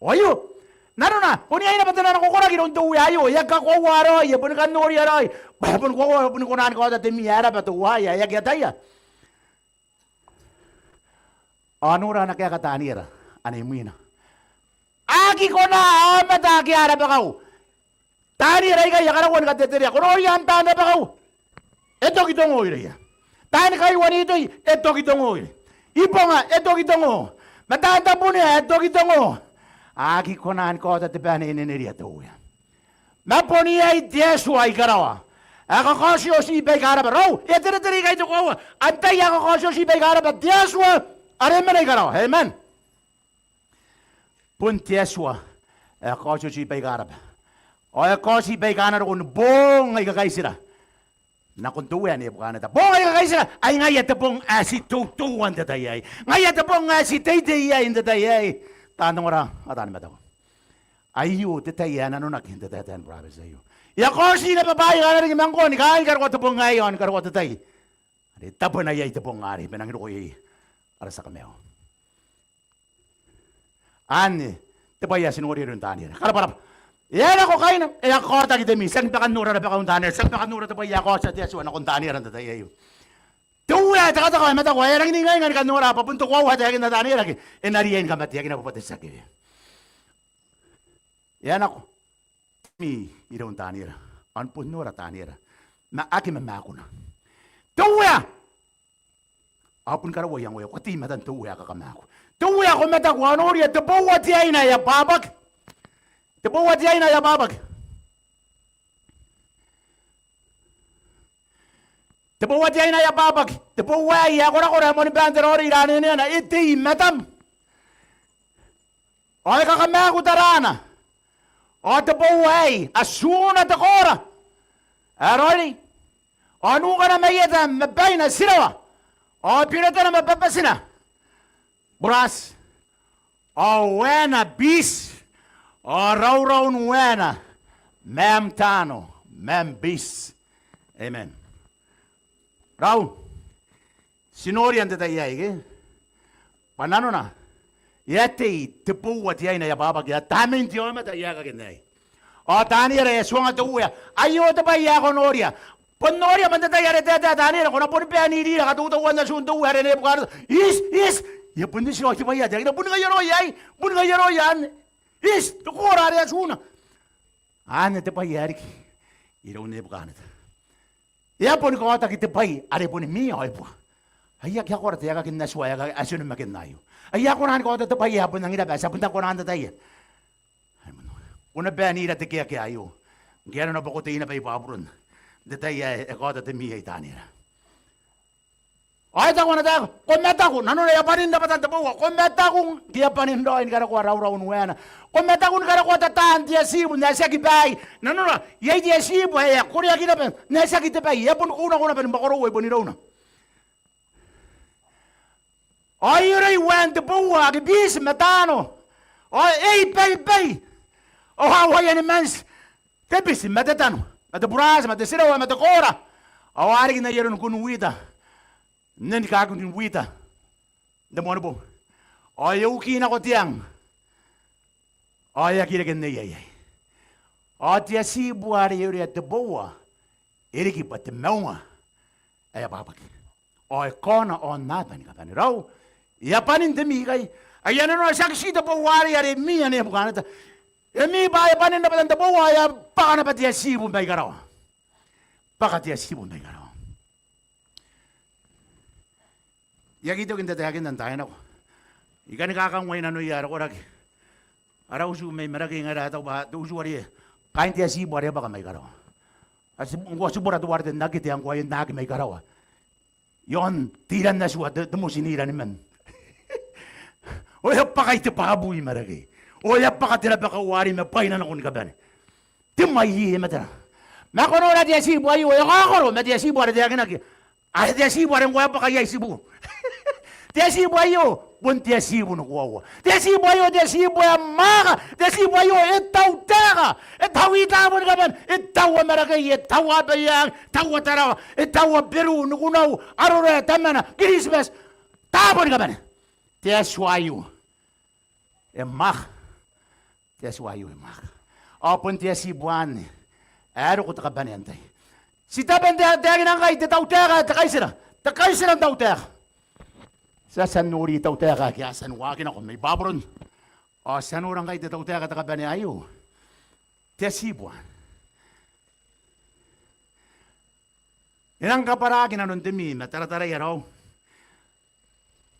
Oyo. Nano na. Kuni ay napatan na kukurani ng tuwe ayo. Yak ka ko waro. Ya pun kan nori aroy. Pun kunani ko da demi ara pa tuwa ya yak yataya. Ano ra na kaya ka tanira. Ano yung mina. Agi ko na amata ki ara pa kau. Tanira ay kaya karawan ka teteria. Kuno yan tanda pa kau. Ito kitong oy ya. Tani kayo wanito ito kitongo. Ipo nga, ito kitongo. Matanda po niya, ito kitongo. Agi ko naan ko at tipan ininiriya to. Mapo niya Yesu ay karawa. Ako kosyo si ibay karaba. Raw, ito kayo ko. Antay ako kosyo si ibay karaba. Yesu, areman ay karawa. Amen. Pun Yesu, ako kosyo si ibay karaba. O ako si ibay karaba kung bong ay kakaisira. Nakuntuan niya po ka na ta. Bongay ka kaisa, ay ngayat na pong tutuan tatayay. Ngayat na pong taytayay tatayay. Tanong ra, atan mataw. Ayo, tatayan, ano nakinta tatayan, promise sa'yo. Yakosi na babae ka na rin mangko, ni kain karwa tapong ngayon, karwa tatay. Tapo na yay tapong ngari, pinangin ko yay, para sa kameo. Ani, tapaya sinuri rin tanir. Kalaparap. Yan ako kain. Ako tagi demi. Sang pakanura na pakuntanir. Sang pakanura na pa ako sa tiyaso na kuntanir ang tatayayo. Tuwa, taka ko mata ko. Yang ingay nga kanura papunto ko wa tagi na tanir lagi. Enariyan ka mati na papatis sa kiri. Yan ako. Mi irong tanir. An punura tanir. Maaki mamako na. Tuwa! Apun karawa yang wayo. Kuti matan tuwa ka kamako. Tuwa ko mata ko anuriya. Tabawa tiyay na ya babak. Tepuwa dia ina ya babag. Tepuwa dia ina ya babag. Tepuwa ya kora mo ni banderori rani na iti matam. Oy kakama ko tarana. O te bauai, a suna te kora. Arori. O nuka na mayeta mabaina sirawa. O pirata na mapapasina. Buras. O wena bis. O rauraw wena. Mem tano. Mem bis. Amen. Rau. Sinori ante ta iya ige. Panano na. Yete te puwa ti aina ya baba ya tamin ti oma ta iya ka kenai. O tani re suanga tu ya. Ayo te pa iya konoria. Ponoria man ta ya re ta tani re kona pon pe ani ri ka tu wanda sun tu ya re bukar. Is. Ya pun di sio ti pa ya. Ja pun ga yoro yai. Pun ga yoro yan. Is tu kora re suna. Ane te pa ya ri. Iro ne bukana. Ya pun ko ta ki te pai are pun mi oi po. Ayah kya kora te ya ka kinna suaya ka asyun makin nayo. Ayah ko nan ko ta pai ya pun ngira ba sa pun ta ko nan ta ya. Ay mo. Una ba ni ra te kya kya ayo. Ngero na bako te ina pa ipabrun. De ta ya e ko ta te mi ai tani ra. Ay ta ko na ta ko meta ko nanu ya panin da patan ta bo ko meta ko dia panin do in kara ko raw raw nuena. Ko meta ko kara ko ta tan dia sibu na sa ki bai. Nanu na ye dia sibu ya ko ya ki na ben na sa ki te bai ya pun ko na ben Makoro we boni ro na. Ayurai wan de boa de bis metano. Pay. O hawaii ni mens. Te bis metetano. Mete bras, mete sirawa, mete kora. O ari na yeron kun wita. Nen ka kun wita. De monobo. O yu ki na ko tiang. O ya ki ken nei. O tia si buari yuri de boa. Eri ki pat meuma. Aya babak. O kona on nada ni ka pani rau. Ya panin de mi kai ayana no saksi de bawari are mi ane bukana ta mi ba ya panin de padan de bawa ya pakana patia sibu mai garaw pakatia sibu mai garaw ya gitu kinta ta yakin tayo na ko ikan kakang way na no yara ko ragi ara usu mai maragi ngara ta ba usu wari kain tia sibu are baka mai garaw asi ngo subura to warde nagiti ang ko ay nagi mai garaw yon tiran na suwa de musinira ni man. O ya pakai te pahabui maragi. O ya pakatira pakawari me paina na kun kabane. Timai matra. Makoro na dia sibu ayo ya kakoro me dia sibu ada dia kinaki. Ah dia sibu ada ngwa pakai sibu. Dia sibu ayo pun dia sibu no kwa. Dia sibu ya maka. Dia sibu ayo etau tega. Etau ita pun kaban. Etau maragi etau abayang. Etau tarawa. Etau beru no kunau. Arore tamana. Christmas. Tapon kabane. Dia suayu. Emak, tia suayu emak. Apun tia si buan, ero ko takabanente. Si taban tia nang kay tau tera, takay sila tau tera. Sa sanuri tau tera, kaya sanwakin ako may babron. O sanurang kay tau tera takabane ayo. Tia si buan. Inang kaparagin na nun timi, mataratara yaraw.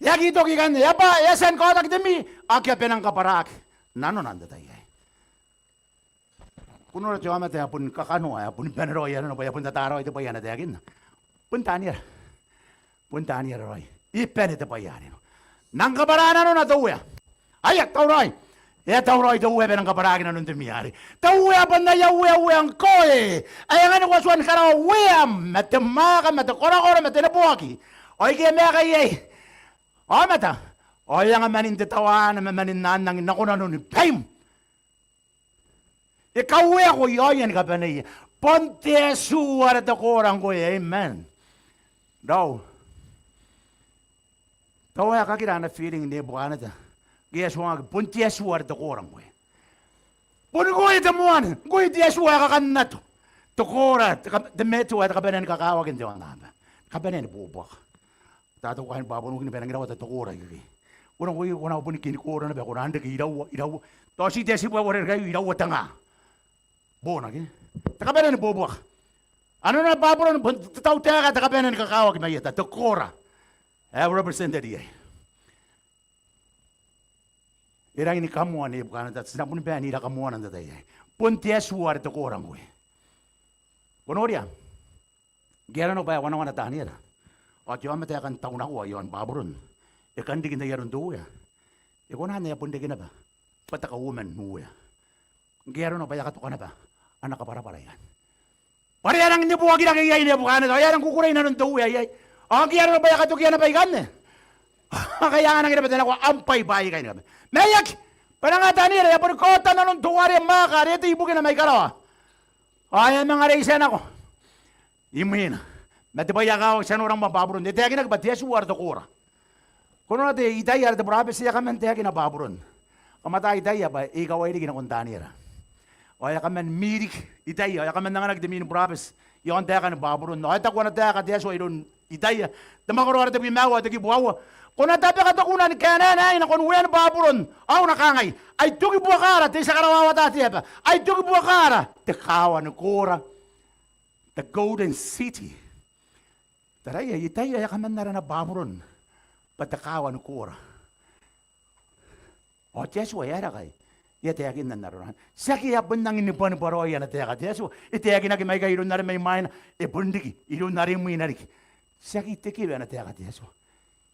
Ya gitu kikan ya pa ya sen ko tak demi akya penang kaparak nano nanda tayo kuno ra jama te apun kakano ya pun penro ya no pa pun tataro ito pa yan atagin pun tanier roy ipen ito pa yan no nang kaparana no na to ya ayak tawroy ya tawroy to we penang kaparak na nun temiari to we pa na ya we ang koe ay ngani ko suan karaw we matemaka matekora matelebuaki oy ke me kay O mata, o yang manin tatawan, manin nanang nakunan ni Pam. Ikaw ako yoyan ka pa niya. Ponte suwar at korang ko, amen. Daw. Tawa ka kira na feeling ni buwan na ta. Kaya suwag, ponte suwar at korang ko. Pun ko ito muan, ko ito suwag ka kanato. Tukora, demeto at kapanan kakawagin diwan nga ba. Kapanan bubak. Tato kain babo nung kinipera ngira wata tokora kiki. Unang kuy unang pun kinikora na ba kuna anda ki iraw. To si desi po wala kayo iraw tanga. Bona ki. Takapera ni bobo. Ano na babo nung tataw tega takapera ni kakawag na yata tokora. Represented diye. Irang ni kamuan ni bukan tat sina pun pe ni ra kamuan anda tayo. Pun tiesuar tokora ngwe. Konoria. Gera no ba wana tani ra. At yung amatay akan taon ako, yung baboron. Ikan di kina yaron doon ya. Ikaw na niya pun di kina ba? Pataka woman nuya. Gero no baya katukan na ba? Anak ka para yan. Pareha nang nibuha ginagayay niya bukan na. Ayan ang kukuray na nung dawi ay. Ang gero no baya katukan na ba ikan na? Kaya nga nang ginabatan ako, ampay bayi kayo nga. Mayak! Panangatan nila, yapon kota na nung tuwari ang maka, rito ibukin na may karawa. Ayan mga reisan ako. Imuhin. Natibaya ka ako, siya nurang mababuron. Ito yakin nagbatiya suwar to kura. Kuno natin, itaya, ito brabe siya kaman, ito yakin nababuron. Kamatay itaya ba, ikaw ay di kinakuntaan nila. O ya kaman mirik, itaya, ya kaman nga nagdamin brabes, yung tayo ka nababuron. No, ay takwa na tayo ka, tiya so idon, itaya. Damakaro rin tayo bimawa, tayo buhawa. Kung natabi ka takunan, kaya nanay, na kung uyan baburon, aw nakangay, ay tugi buwa kara, tayo sa karawawa tatiya pa, ay tugi buwa kara, takawa ng kura, the Golden City. Taraya, itay, ay kaman na rin na baburon, patakawa ng kura. O, tiyaso, ay ara kay, itayakin na naroon. Saki yapon nang inipan paro yan at tiyakat, tiyaso, itayakin na kimay kayo na rin may main, ibundiki, ilun na rin mo inarik. Saki tikilo na tiyakat, tiyaso.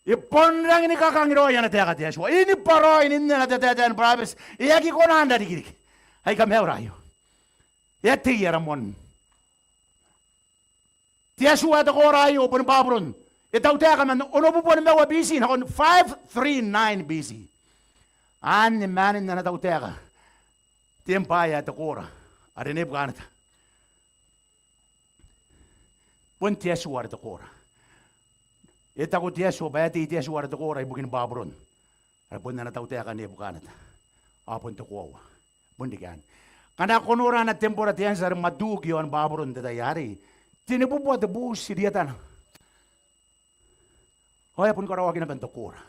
Ipon lang ini kakangiro yan at yakat yaswa. Ini paro ini na tatayan promise. Iyaki ko na anda dikirik. Ay kami rayo. Yati yaramon. Tiyaswa to ko rayo pun babron. Itaw tayo kaman uno po po na BC na kon 539 BC. An manin na nataw tayo ka. Tiempaya to kora. Arinip kanata. Pun tiyaswa to kora. Ita ko tiyaso, bayati tiyaso wala to ko, ay bugin babron. Arapon na nataw tayo kanya bukanat. Apon to ko, bundikan. Kana kunura na tempora tiyan sa madugi ang babron tatayari. Tinibubuwa de buus si diyatan. Hoy, apon ko rawagin na bantokura.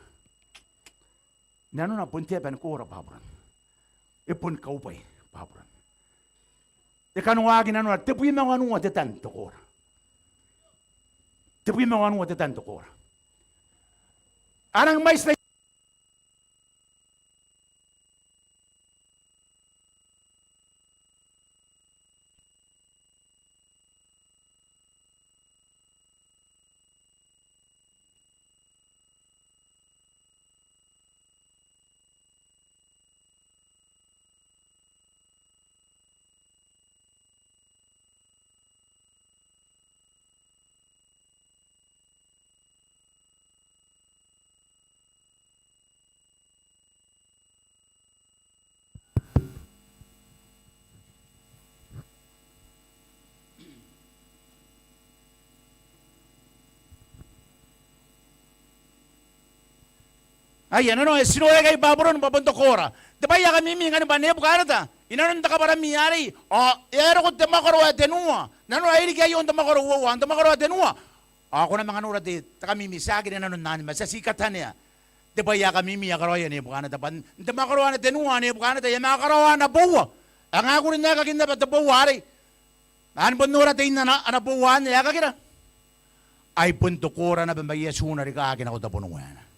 Nano na punti pa kura babron. Ipon kaupay babron. Ikanuwagin na tipuin mga anuwa detan tokura. Tipuin mga anuwa detan tokura. Anang mais na ay, ano no, sinuya kay babron, papunto kora. Diba ya kami mingan ba ne bukanata? Inanon ta ka para miyari. O, ero ko Makoro tenua. Nano ay kayo on Makoro wa, Makoro tenua. Ako na mga nura di, ta kami misagi na nanon nan, masasikatan niya. Diba ya kami miya karoya ne bukanata pan. Makoro na tenua ne bukanata, ya makarawa na buwa. Ang ako rin nakakinda pa buwari. An bon nura tin na buwan ya kakira. Ay punto kora na bambaya suna ri ka akin ako tapunuan.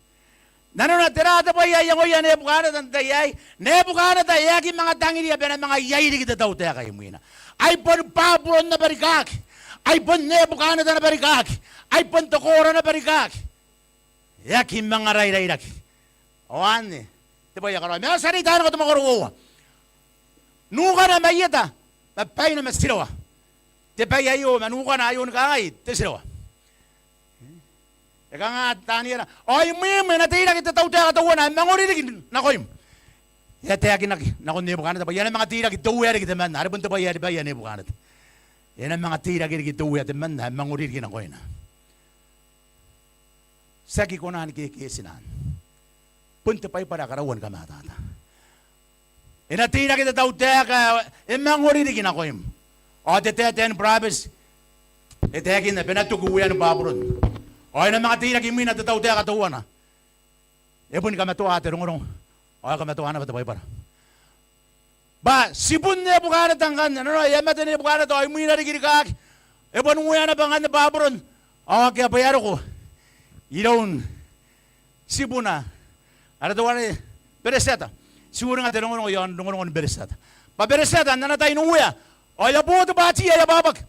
Nano na tirada pa yaya ko yan nebukana tan tayay nebukana tayay ki mga tangiri ya bena mga yay di kita daw tayo kayo muna ay pon pabron na barikak ay pon nebukana na barikak ay pon tokora na barikak yaki mga ray rak oan ni diba ya karo may salita na ko tumakoro nuka na mayita mapay na masirawa diba yayo manuka na ayon ka ay tisirawa eka nga tani na ay may natira kita tao tayo katawan na mangurinig na koy ya tayo kinaki na kun nebukana ba yan ang mga tira kita uwi kita man harapon to ba yan ba yan nebukana yan ang mga tira kita uwi kita man mangurinig na koy na saki ko na kikisinan punta pa'y para karawan ka matata inatira kita tao tayo ka mangurinig na koy o teteten brabes itekin na pinatuguyan ng babron ay na mga tira kimi na tataw tayo katawan na. Epon ka matuwa ate rong. Ay ka matuwa na patapay para. Ba sipun niya bukana tangkan. Ano na yamata niya bukana to ay mui na rigirikak. Epon nguya na bangan na babron. Awa kaya bayaro ko. Ilawn sipun na. Ano to wala bereseta. Siguro nga tinong yon nung bereseta. Pa bereseta na tayo nguya. Ay apo to bachi ay babak.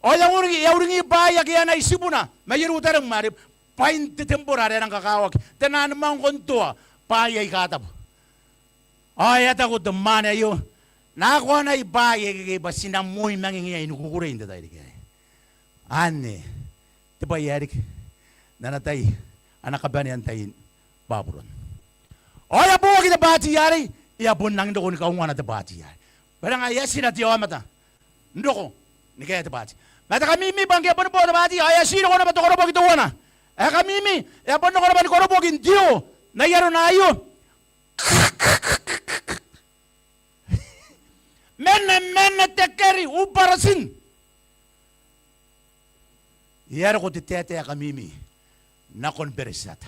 O yung uring ibaya kaya na isipuna, mayroon tarang marip, pain temporary ng kakawag, tananamang kontua, payay katab. Ay, at ako dumana yun, Nakuha na iba, ba sinamoy mangingiya, inukukura hindi tayo kaya. Ane, diba yarik, nanatay, anak ka ba niyan tayo, baburon. O, yapo ka kita bati yari, yapon nang doon ka unga na tabati yari. Parang nga, yasin at yawa mata. Ndoko, ni kaya tabati. Mata kamimi, bangkaya po na po tabati, ayasin ako na ba ito Korobu ito wana. Kamimi, yapon na ko na ba ni Korobu gindiyo, nayaro na ayo. Mene tekeri uparasin. Yara ko titete kamimi na konbersata.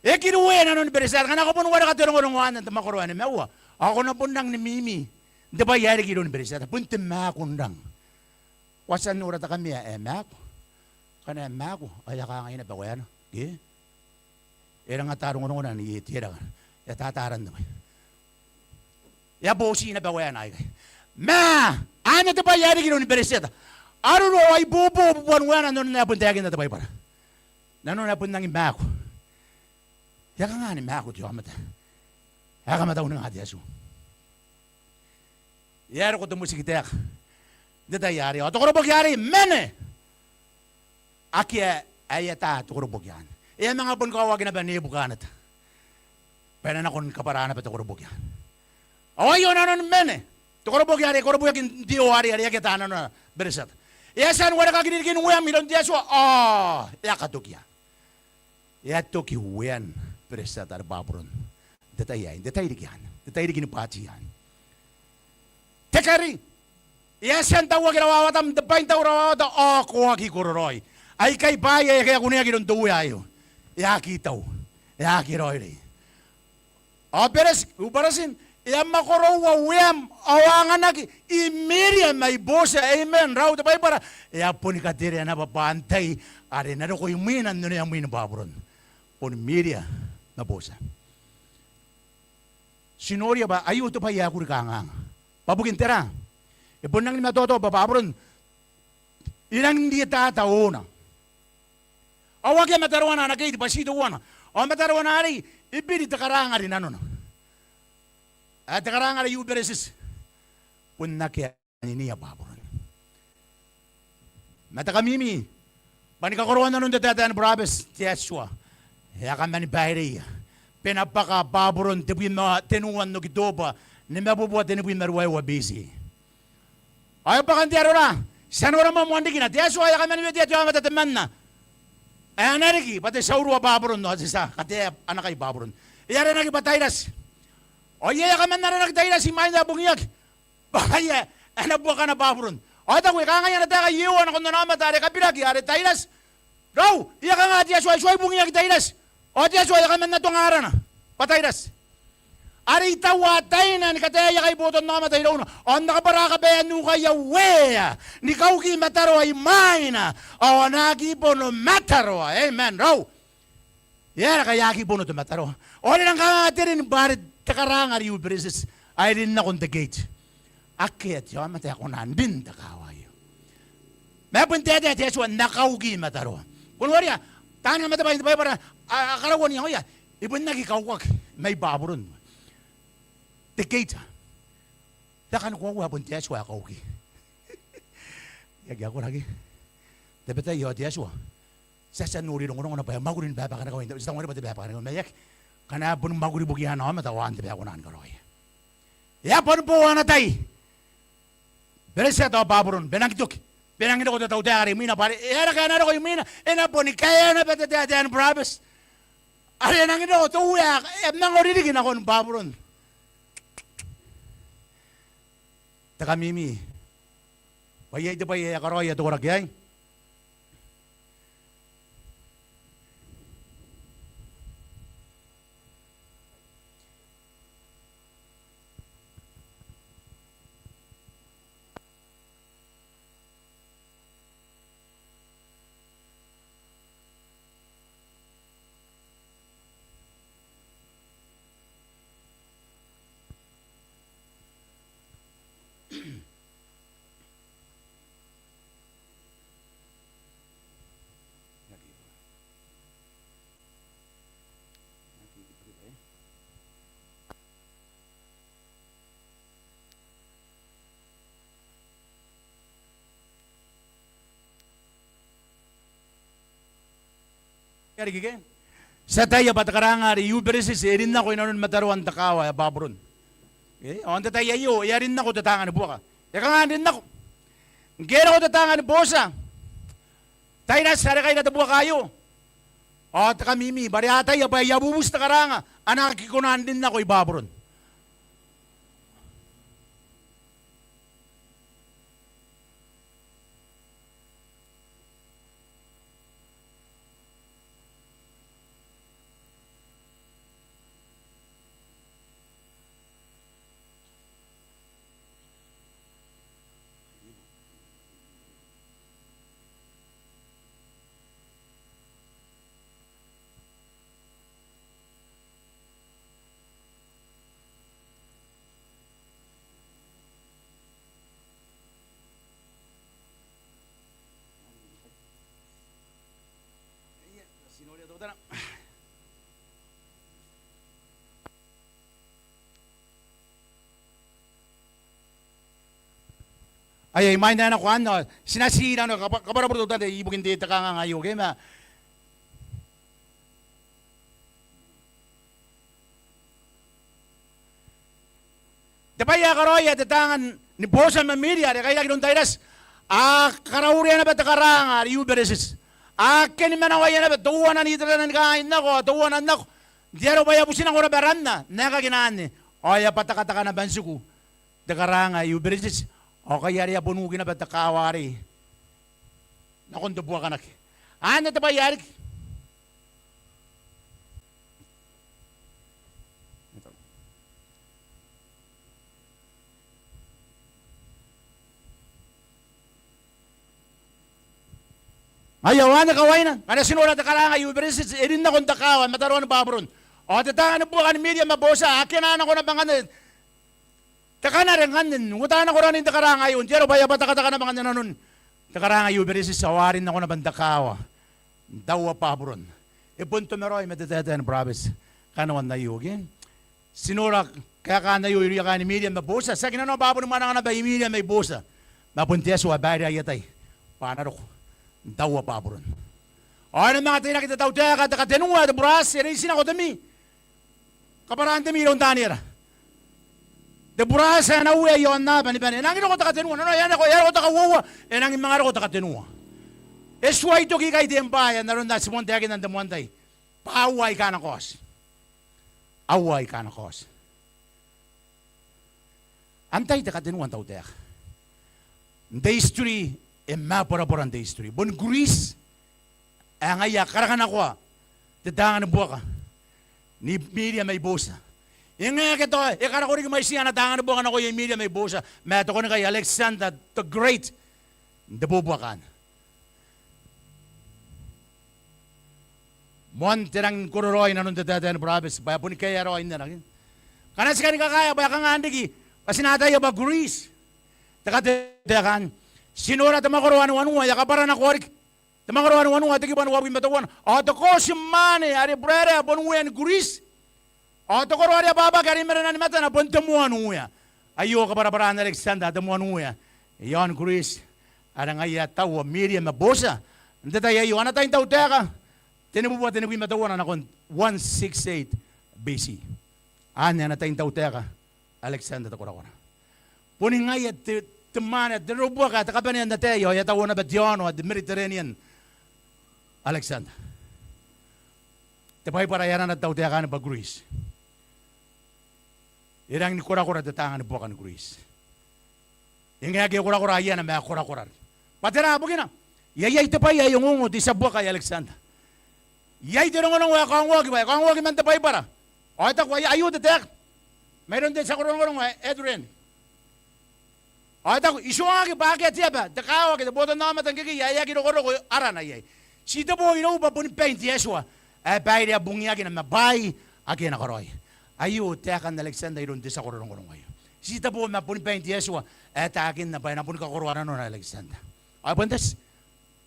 Kinuwe na nun bersata. Kana ko pun wala ka turong wana ta makuruan ni mewa. Ako na pundang ni Mimi. Di ba yari kinon bersata? Punti makundang. Wasan nura ta kami mako. Kana mako ay ka ngayon ba ko yan? Ge. Era nga tarong na ni tira. Ya tataran na. Ya bosi na ba ko yan ay. Ma, ano ta ba yari kinon bersata? Aro no ay bubo buwan wana non na puntagin na ta ba para. Nanon na puntang mako. Ya ka nga ni mako tiyo amata. Ya ka mata unang hati aso. Yaro ko tumusikitek. Dita yari. O tukurubog yari. Mene! Aki ayata tukurubog yan. Iya mga pun kawagin na ba niyo bukanat. Pwede na kung kaparaan na pa tukurubog yan. O yun ano mene. Tukurubog yari. Kurubog yakin diyo hari. Hari yakita ano na beresat. Iya saan wala kaginigin uyam. Milon diya so. Oh! Iya katuk yan. Iya tuki uyan. Beresat ar babron. Dita yan. Dita yan. Dita yan pati yan. Tekari, yasan tawa kinawawatam, dapain tawa rawawatam, kuha ki kuroroy. Ay kay baye, kaya kunia kinong tuwa ayo. Yaki taw, yaki roy. Beres, ubarasin, Makoro wawem, awangan nagi, imiriam may bosa, amen, raw tapay para, pun katiri na papantay, ari na ko yung minan, nun yung minan babron. Pun miria na bosa. Sinorya ba, ayo ito pa yakuri kangang. Pabugin tera. Ipon nang lima toto, bababron. Ilang hindi tataon. Awag yung matarawan na nagay, di ba sito wana? O matarawan na rin, ibili takaranga rin ano. At takaranga rin yung beresis. Punna kaya niya babron. Matakamimi. Panikakuruan na nung datataan brabes, tiyaswa. Kaya ka manibahiri. Pinapaka babron, tibuin na tenuan no gidoba. Ni mabubuhat din yung marway wa busy. Ayaw pa kantiyaro na. Saan wala mamuandigin na. Tiyaso ayaw kami nyo tiyaso ayaw matataman na. Ayaw nariki. Pati sa urwa babron no. Sa katiya anak ay babron. Iyara na kibatayras. O iya ka man na nagtayras. Imay na bungiyag. Bakaya. Anabuwa ka na babron. O takwe kangaya na tayo iiwan ako na naman. Tari kapilagi. Ari tayras. Raw. Iya ka nga tiyaso ay bungiyag tayras. O tiyaso ayaw ka man na tungara na. Patayras. Ari tawatay na ni kataya kay boton na matay daw na. On nakapara ka ba nu kaya we. Ni kauki mataro ay maina. O nagi po no mataro. Amen. Raw. Yan kaya ki po no mataro. O lang ka atirin barit takarang ari ubreses. Ay rin na kong the gate. Akit yun matay ako nandin takawayo. May puntete at yaswa nakauki mataro. Kunwari ya. Tangan matabay para akarawan niya ko ya. Ibon nagikawak. May baburon. The gate. Takan ko wa bunti aswa ka okay. Yagi ako lagi. Dapat tayo aswa. Sa sanuri ng unang pa magurin ba ka na gawin. Sa tawari ba ba ka na gawin. Mayak kana bun maguri bugihan na matawan tabi ako nan karoy. Ya pon po na tay. Beresa to baburon benangduk. Benangduk to tawdari mina pare. Era kana ko mina. Ena pon kaya na patatan brabes. Ari nang ito to ya. Nang oridigin ako ng baburon. Takamimi. Bayay ito bayay akaroy ito korak yay. Kaya gigay. Sa tayo patakaranga ri uberesis erin na ko inanon mataruan takawa babron. Okay? On tayo ayo, yarin na ko tatangan buka. Yaka nga din na ko. Gera ko tatangan bosa. Tayo na sara kayo natabuka kayo. O takamimi, bari atay abay yabubus takaranga. Anak kikunan din na ko ibabron. Ay, may na ko ano, sinasira no kapara pro tante ibugin dito ka nga ngayo kay ma. Tapaya karoya tatangan ni bosa media kaya gidon tayras. Karauriya na ba takaranga uberesis. Ken manawaya na ba tuwa na nitra na kain nako, tuwa na nako. Diaro ba yabusin ang orabaran na nakaginaan ni. Oya patakataka na bansuku. Takaranga uberesis. O kaya rin bunugin na ba't nakawari? Nakundubuwa ka na. Ano ito ba yari? Ayaw, ano kaway na? Kada sinulat na kalanga, yuberesis, irin na kong takawan, mataroon na babron. O tatangan na po ka ni media mabosa, akinaan ako na bangan. Takana rin nganin, ngutaan ako rin yung takaranga yun. Pero baya ba takataka na mga nanon? Takaranga yun, beresis, sawarin ako na bandakawa. Dawa pabron. Ipunto meroy, metatatan, province. Kanawan na yugin. Sinurak, kaya ka na yun, yung ni media mabosa. Sa kinano, babon naman nga na ba, yung media may bosa. Mapuntiya suwa, bayari ayatay. Panarok, dawa pabron. O ano mga tayo nakita tao, takatinunga, buras, sinasin ako dami. Kaparaan dami, ilong tanira. De burasa na uya yon na bani. Nangin ko takatinua. No yan ako takawuwa. Nangin mga ko takatinua. Esway to kikay tiempaya naron na simonte akin ng demontay. Paaway ka na kos. Away ka na kos. Antay takatinua tao tek. The history mapora-pora the history. Bon Greece ang aya karakan ako. Tadangan buwa ka. Ni media may bosa. Yung nga kito, ikara ko rin may siya natangan na buwan ako yung media may bosa. Meto ko na kay Alexander the Great. Nabubuwakan. Monterang kuroroy na nung dadadan province. Baya po ni kaya roy na lang. Kanas ka ni kakaya, baya kang andigi. Kasi natay ba Greece. Takatadakan. Sinura Makoro ano yakapara na korik. Makoro ano tigiban wabin batawan. O to ko si mane, ari brere, abon Greece. O to ko rin baba kari meron na mata na puntamuan uya. Ayo ka para na Alexander tamuan uya. Iyon Greece. Arang ay tawa Miriam mabosa. Hindi tayo ayo ana tayong tao teka. Tinibubuhat tinibugin matawan na kon 168 BC. Ana na tayong tao teka. Alexander ta kura. Puning ay temana dinubuha ka takapan na tayo ya tawo na Badiano at Mediterranean. Alexander. Tapay para yaran na tao teka na ba Greece. Irang ni kura-kura datangan bukan Greece. Yung nga kura-kura yan na may kura-kura. Patira, bugin na. Yayay tapay yung ungo di sa buwa kay Alexander. Yay tinong unong waya kang wagi man tapay para. O ito ko ayo datak. Mayroon din sa kurong-kurong Edwin. O ito ko isu nga ki bakit siya ba? Takawa kita boto na matang kiki yaya kinokoro ko aran ayay. Sita po ino ba pun paint Yeswa. Bayri abungya kina mabay akin na koroy. Ayo, tekan Alexander iron di sa kurong-kurong kayo. Sita po mapun paint Yeswa. Akin na bay napun ka kuruanan nun Alexander. Ay puntas.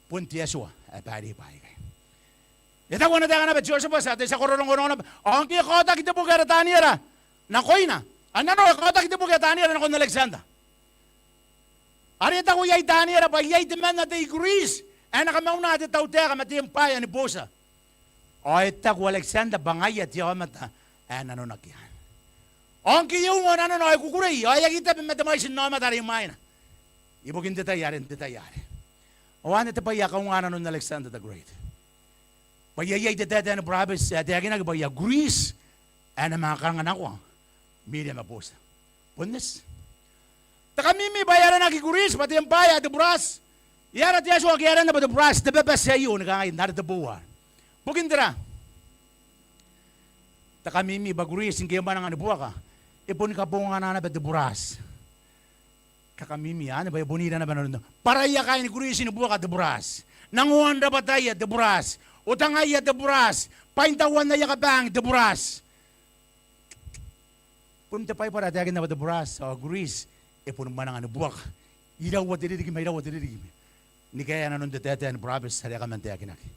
Punti Yeswa. Bayri bay kayo. Ito ko na tekan na ba Joseph sa atin sa kurong-kurong na ba? Ang kikota kita po kaya tanira. Nakoy na. Ano kota kita po kaya tanira na kon Alexander. Arita ko yay tanira ba yay deman na tay Greece. Ay nakamaw na ati tao teka matiyang paya ni Bosa. Oita ku Alexander bangaya tiya mata ano nakyan. Onki yung ano no ay kukuray ay kita bimata sin no mata rin maina. Ibugin detayare. Owan ito pa yakang ano no Alexander the Great. Payayay detayare na brabes tiyagin na ba Greece ano mga karangan ako. Media maposta. Punnes. Takamimi bayaran na Greece pati ang baya de Bras. Yara tiya so agyaran na ba de Bras de bebes sa iyo nakangay na de buwan. Bugin dira. Takamimi ba Greece hindi ba nang buwa ka. Ipon ka po nga na ba de Bras. Kakamimi ano ba bonita na ba no. Para iya kain Greece ni buwa ka de Bras. Nanguan da bataya de Bras. Utangaya de Bras. Paintawan na ya ka bang de Bras. Punta pa para tiyagin na ba de Bras o Greece. Ipon man ang buwa ka. Iraw wat diridigim. Ni kaya na nun detete ang brabes sa ka man tiyagin aki.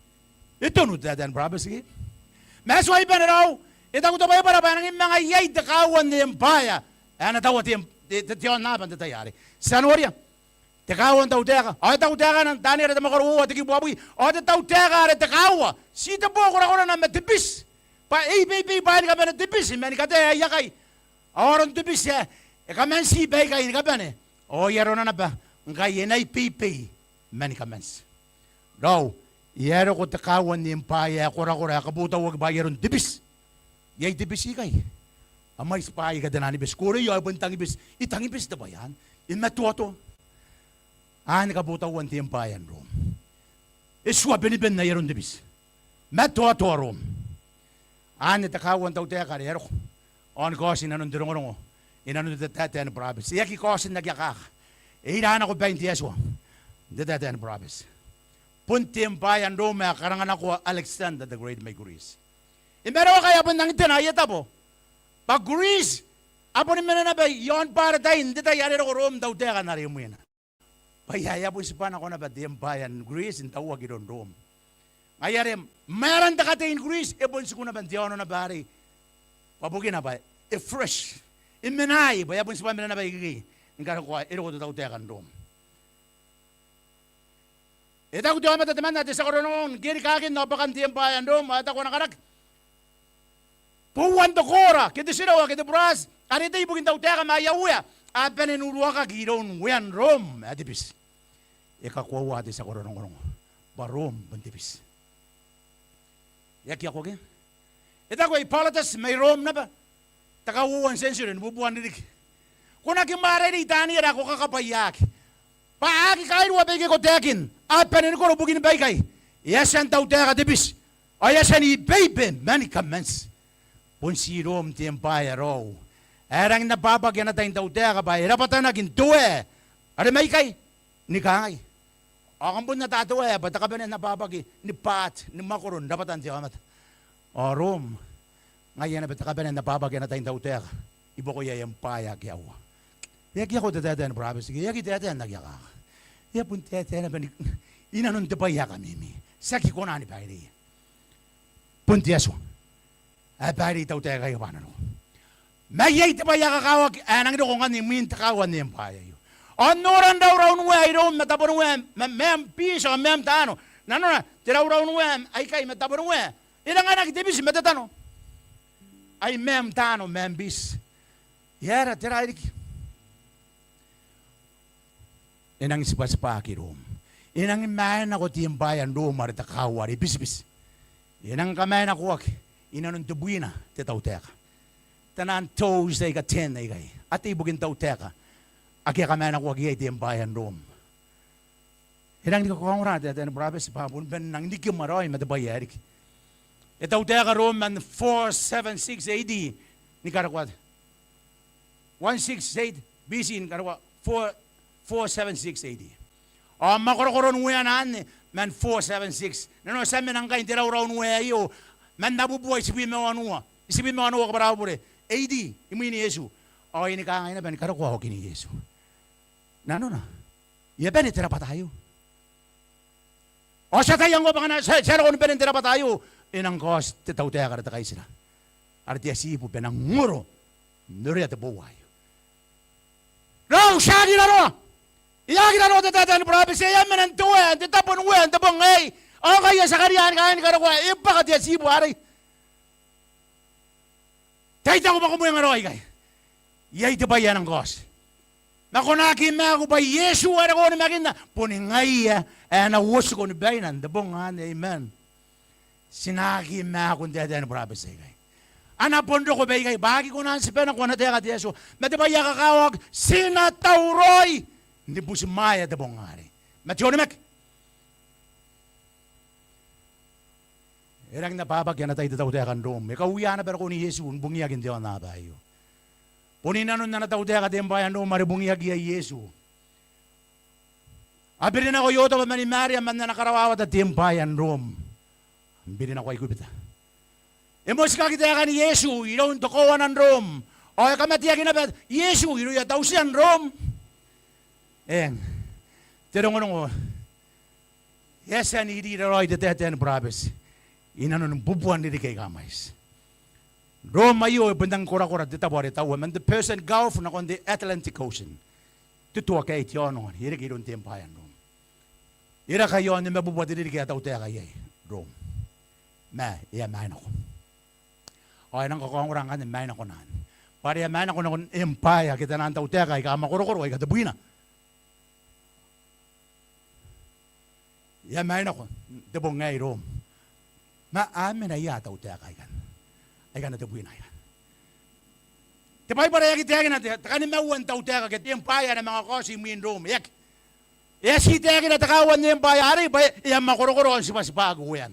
Ito nun detete ang brabes aki. Meswa iba na raw. Ito ko tayo para ba ng mga yay dakawan ni Empaya. Ano tawat yung tiyon na ban detayari. Sanoria. Dakawan tau teka. O tau teka ng tani rata Makoro at ikibuabuy. O tau teka rata dakawa. Sita po ako na matipis. Pa ipi bayan ka ba na tipis. Mani ka te yakay. Oron tipis ya. Kamen si bay kay ka ba ne. O yaro na ba. Ngay yenay pipi. Mani kamens. Daw. Yaro ko dakawan ni Empaya. Kura kabuta wag bayaron tipis. Yay tipis ikay. Amay spay ka danani bes. Kura yung abantang ibis. Itang ibis na ba yan? Inmatuato. Nakabutawan ti Empayan Rom. Iswa biniben na yaron tipis. Matuato Rom. Nitakawan tau teka kari. Yaro. On kosin nanon dirong inanon detete ang province. Yaki kosin nagyakak. Inan ako 20 yeswa. Detete ang province. Punti Empayan Rom. Karangan ako Alexander the Great may Greece. Imero kaya po nang itinayat po. Pag Greece, apo ni mananabay, yon para tayo, hindi tayo yari ako Rome, daw teka na rin mo yan. Payaya po isipan ako na ba, di Empayan, Greece, hindi tawag yun Rome. Ngayon, meron na katayin Greece, ibon ko na ba, di ako na bari. Pabugin na ba, fresh. Imenay, baya po isipan mananabay, hindi ka ko, ito ko daw teka Rome. Ito ko diyo matataman natin sa koronon, giri kakin, napakan di Empayan Rome, at ako nakarak. Puwan to kora, kita sinawa, kita Bras, arita ibugin tau teka mayawuya, at peninuluwa ka giron wiyan Rom, adipis. Ikakuwa di sa koronong barom, bantipis. Yaki ako gen. Ita ko ipalatas, may Rom na ba? Takawuwan sensurin, bubuan didik. Kung nakimara ni itani, ako kakapayak. Paaki kain wabay ko tekin, at peninuluwa bugin baykay. Yasan tau teka dipis. Ayasan ibay mani kamens. Punsi Rom ti Empire raw. Erang nababagyan na tayong tawteka ba? Rapatan na gintuwe. Are may kay? Ni kangay. Akang po natatuwe. Bata ka ba na nababagi? Ni Pat, ni Makoro. Rapatan ti kamat. O Rom. Ngayon na bata ka ba na nababagyan na tayong tawteka? Ibo ko yung Empire kyaw. Yaki ako tatatan, province. Yaki tatatan nagyaka. Yapun tatatan na ba ni... Inanon te pa yaka mimi. Saki ko na ni Pairi. Puntiaso. Ay pari tau teka kayo paano no. Mayay ti pa yakakawag anang do kung ani min takawan ni Empire yo. Onoran daw raw nuwe ay rom matabon nuwe mem piso mem tano. Nano na tiraw raw nuwe ay kay matabon nuwe. Ilang anak dibis matatano. Ay mem tano mem bis. Yara tira dik. Inang sipas-pa ki rom. Inang imayan ako ti Empire rom marita kawari bis. Inang kamay na kuwak. Inanon tubuina ti tawteka. Tanan Tuesday ka 10 ay kay. At ibugin tawteka. Aki kami na ko agi ti Empayan Rome. Hinang di ko kong rata at ang province papun ben nang di kimaroy matabayarik. Tawteka Rome man 476 AD ni karakwat. 168 BC ni karakwat 476 AD. Makoro nuyanan man 476. Nano sa men ang kain tiraw-raw nuyayo. Man nabubuhay isipin mo ano. Isipin mo ano ka para pure. AD, imo ni Yesu. O ini ka ngayon na ben karakuha ko kini Yesu. Nano na? Ya ben itira pa tayo. O sa tayang ko baka na sa ko ben itira pa tayo. Inang kos titaw tayo karata kay sila. Arti asipo ben ang nguro. Nuri at buhay. Raw shagi na ro. Iyagi na ro tatan province ya men tuwa. Titapon wen tabong ay. Okay, sa kariyan kain ka kwa ipa ka dia sibu ari. Taita ko ba kumuya nga roy kay. Yay te bayan ang gos. Nakunaki me ako ba Yesu ara ko ni makinda. Puningaya na wuso ko ni bayan the bongan amen. Sinaki me ako deden brabes kay. Ana pondo ko bay kay bagi ko nan sipen ko na te ka Yesu. Mete baya ka kawag sinatauroy. Hindi po si Maya de bongari. Matyo ni mek. Erang napapagyan na tayo dito kan Rome. Ikaw uya na pero ko ni Yesu bungiag hindi na tayo. Puninanon na nataw tayo ka bayan Rome maribungiag iya Yesu. Abirin ako yoto pa man ni Maria man na nakarawawat at bayan Rome. Abirin ako ay kubita. Emos ka kita ka ni Yesu ilo ang tukawan ng Rome. O kamatiagin na ba Yesu ilo yataw siyan Rome. Terong ko. Yes, and he did right at that end, Brabes. Inanon bubuan diri kay kamais. Rome ayo bandang kora-kora dita bore tawo man the person Gulf na on the Atlantic Ocean. Tutua kay tionon hiri giron tempayan Rome. Ira kayo ni mabubuan diri kay tawo kay Rome. Ma iya man ako. Ay nang kakongurang kan man ako nan. Pare man ako na empire kita nan tawo kay ka Makoro ay kadabuina. Ya man ako debong ngay Rome. Maamin na yata uti akay kan. Ay kan na tabuin na yan. Tipay para yakit yakin natin. Takanin mauwan ta uti akay. Yung paya na mga kosi mo in Rome. Yak. Yes, hiti yakin na takawan na yung paya. Ari, yung makurukuro ang sipas-bago yan.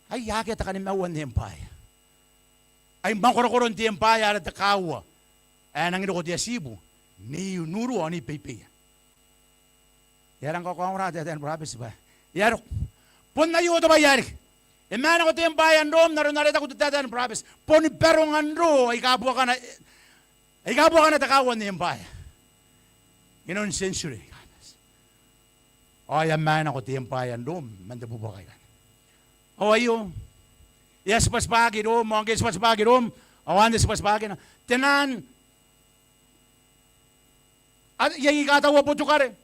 Ay yakit takanin mauwan na yung paya. Ay makurukuro ang yung paya na takawa. Ay nang ino ko diya Sibu. Ni nuru o ni pipi. Yarang ko kong rata yan, brabis ba? Yarok. Pun na yuto ba yarik? Imana ko tiyong bayan Rome, naroon ako dito province. Poni perong andro, ikabuha ka na takawan niyong bayan. Inon century. O, imana ko tiyong bayan Rome, mandabubo kayo. O, ayo. Yes, paspagi Rome, o, angkis paspagi Rome, o, andes paspagi na. Tenan, at yung ikatawa po tukare.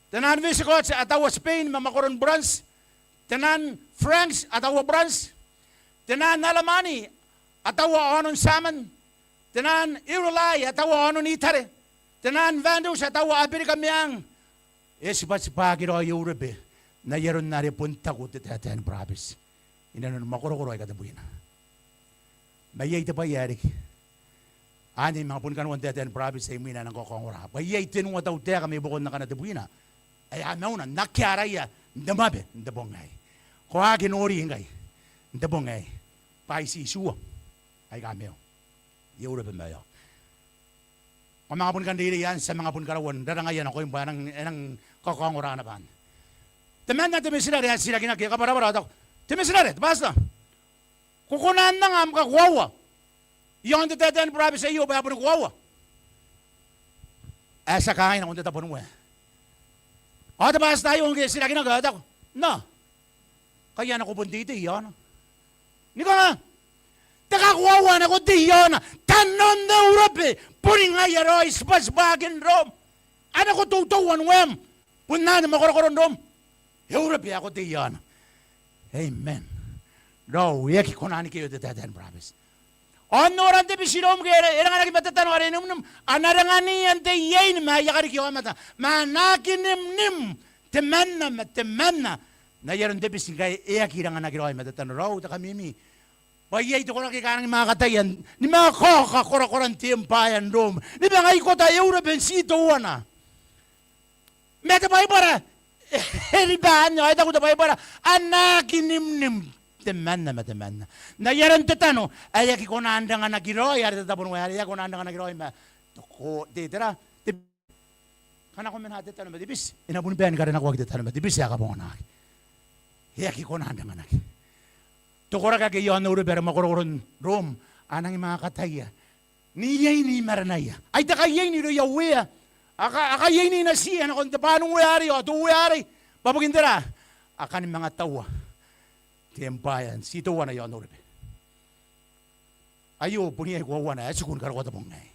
Tenan, Visigoths, atawa Spain, mamakoron branch. Tenan Franks atawa Brans, tenan Alamani atawa anon Saman, tenan Irulay atawa anon Itare, tenan Vandus atawa Amerika Miang. Sipat-sipagi ro Europe na yaron na punta ko teten province. Inanon makurukuro ay katabuhin. Mayay ta pa yarik. Ani mga punkan wan teten province ay mina ng kokongora. Mayay tinong ataw te kami bukod na kanatabuhin. Ay amaw na nakyaraya. Ndamabe, ndabongay. Kung ginori ingay, ndabongay. Paisi suwa. Ay kameo. Europe ba yun? Kung mga pun kandili yan, sa mga pun karawan, darangayan ako yung banang kakongora na ban. Temen na timisinari, yan sila ginagkaya kabarabara ako. Timisinari, basta. Kukunan na nga makakuwawa. Yung titeten province sa iyo, ba po kuwawa? Sa kain akong tatapon mo O, tapos tayo ang sila ginagada ko. No. Kaya na ko po dito, yan. Hindi ko nga. Takakuwawa na ko di yan. Tanon na Europe. Puring nga yaroy, spasbagin Rome. Ano ko tutuwan wem. Punna na makurokoron Rome. Europe ako di yan. Amen. No, yaki ko na ni kayo ditaten promise. Onoran te bisinom kere erang anak batatan ore num anarangani ante yain ma yakari kiyo mata manakinim temanna na yaron te bisingay yakirang anak kiyo mata tan raw ta kamimi payay to ko nakikarang mga katayan ni mga kokakora-koran tempayan Rome ni mga ikota Europe sito wana meta bay para eriban ay ta ko ta bay para anakinim temanna. Na yaran tetano ay ko na andang nga nagiroy ari tatapon mo ari ko na andang nga nagiroy ma ko titira kana ko men hate tano madibis inabun ben kada nakwa kita tano madibis ya ka po na yaki ko na andang nga nagi to kora ka ke yon uro ber makoron Rome anang mga kataya ni maranaya ay ta kayay ni ro yawe aka yay ni nasiya na kon tapanong ari o to ari babagindera akan mga tawa tempayan sito wana yon uro ayo punya ko wana asukun karo ta bongay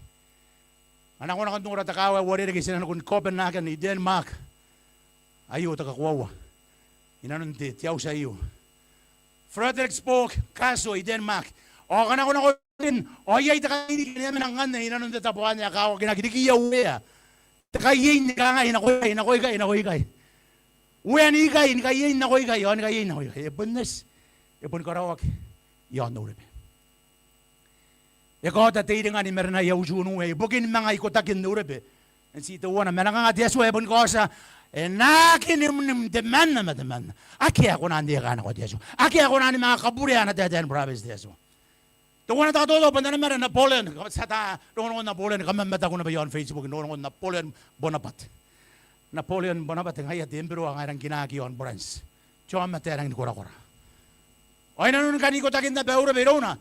anak ko na kantung ratakawa wari lagi sila kun Copenhagen ni Denmark ayo ta kakwawa Inanon ti tiyaw sa iyo. Frederiksborg, kaso i Denmark. O kana ko na ko din. O yay ta kay ni naman ang inanon ti tapuan niya ka ginagdigiyaw ya. Takayin ka nga inakoy kay. Wen ikay ni kayin nakoy kay on kayin nakoy kay. Bunnes. Ipon karawak. Yan no rebe. Ikaw tatay nga ni merna yaw juno eh. Bugin mga ikotakin no rebe. En sito wana menanga nga dieso ipon ko sa nakinim deman na madaman. Aki ako na hindi ka na ko dieso. Aki ako na ni mga kaburian na deden province dieso. Tuwan na todo banda na meron Napoleon. Sa ta noon Napoleon kamamata ko na ba yon Facebook noon Napoleon Bonaparte. Napoleon Bonaparte ngaya dembro ang arang ginagiyon branch. Choma terang ni kora-kora. Oy nanon kaniko takin na beuro berona.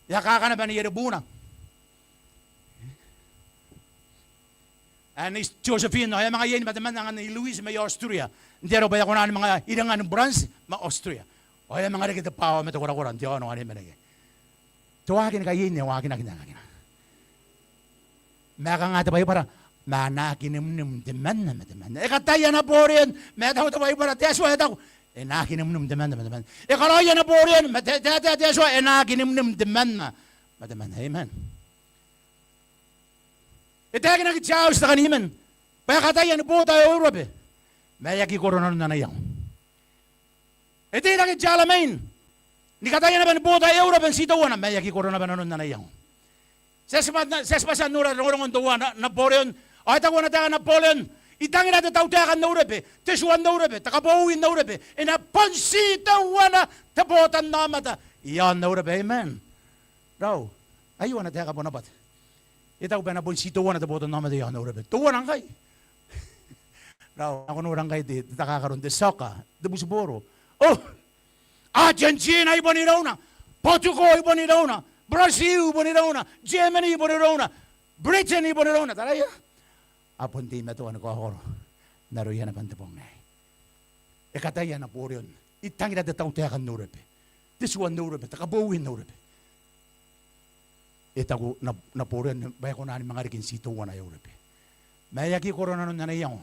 Ya kakana ba ni Yerebuna. Anis Josephine, ay mga yan mataman ng ni Luis may Austria. Hindi ro ba ako na mga ilangan ng branch ma Austria. Ay mga rekita pa mo to kora-kora hindi ano ani menege. Tuwakin ka yin, wakin na kinakakin. Maka nga tayo para manakinim deman na madaman. Kataya na po rin. Metaw tayo para teswa etaw. Nakinim deman na madaman. Karaya na po rin. Teswa nakinim deman na madaman. Amen. Itagin na kitsaw sa kaniman. Paya kataya na po tayo Europe. Mayaki koronan na nayaw. Iti na kitsalamin. Ni kataya na ba ni po tayo Europe ang sitawa na mayaki koronan na ba nanon na nayaw. Sespasan nura rongon tuwa Napoleon. Ay tawa na taga Napoleon. Itangin natin tautakan na urepe. Tisuan na urepe. Takabawin na urepe. Inapansitawa na tapotan na mata. Iyan na urepe. Amen. Raw. Ayun na taga po na bat. Itaw ba na pansitawa na tapotan na mata. Iyan na urepe. Tuwa nang kay. Raw. Ako nurang kay di. Takakaroon. De Saka. De Busboro. Oh. Argentina iba ni raw na. Portugal iba ni raw na. Brazil iba ni raw na. Germany iba ni raw na. Britain iba ni raw na. Talaya. Apon di matuan ko ako. Naroyan na pantapong na. Ikataya na po rin. Itangin na dataw-tayakan nurepe. Tisuan nurepe. Takabawin nurepe. Itago na po rin. Baya ko na mga rikin situwa na yurepe. Mayaki ko rin na nanayaw.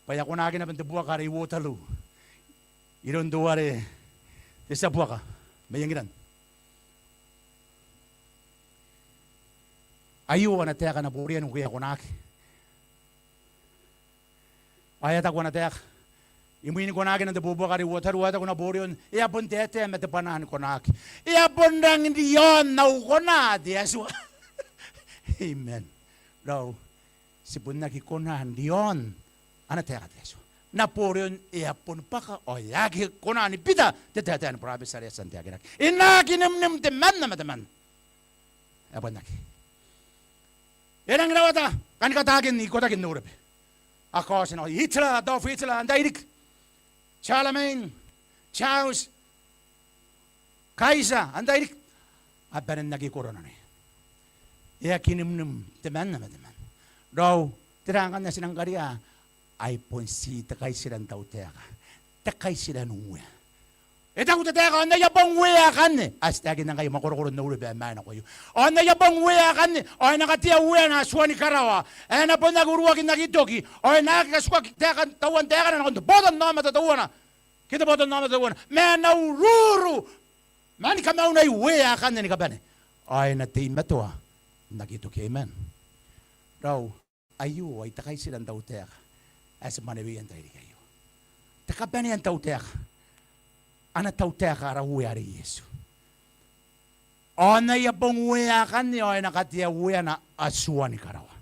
Baya ko na akin na pantabuwa ka rin Waterloo. Iron duwari. Tisa buwa ka. Mayangiran. Ayuwa na tayakan na po rin. Kaya ko na akin. Ayat ako na tek. Imuin ko na akin ang tabubo ka rin water ko na buriyon. Iapon tete, matapanan ko na akin. Iapon lang hindi yun, nauko na. Diyaso. Amen. Raw, sipon na kikunahan diyon. Ano teka diyaso? Napuriyon, iapon pa ka. O yagi ko na ni pita. Tete, ang province sa resan tiyaginak. Inakinamnam teman na mataman. Iapon na ki. Yan ang ginawa ta. Kanikatagin, ikotagin nurepe. Ako sino Hitler, Adolf Hitler, Deirik, Charlemagne, Charles, Kaiser, Deirik, abaran nagikoronan eh. Iya kinimnum teman naman. Daw tirangan na sinang karya ay ponsi takay silang tauteka, takay sila nuwe. Ito ko tateka, ano yabang weyakan eh. Astagin na kayo, makurukurun na ulo, bayan ako yun. Ano yabang weyakan eh. O nakatiya uwe na suwani karawa. E na po naguruwagin na kitoki. O nakakaswag tekan, tawan tekan na nakunto. Botan na matatawa na. Kita botan na matatawa na. May naururu. Mani kamaw na weyakan na ni kabane. O natima to ah. Nakitoki, amen. Raw, ayo ay takay silang tauteka. As manawiyan tayo kayo. Takabane ang tauteka. Ana tauteka arahuya ari Yesu. Ona yapong uyakan ni oy nakatia uya na asuan karawa.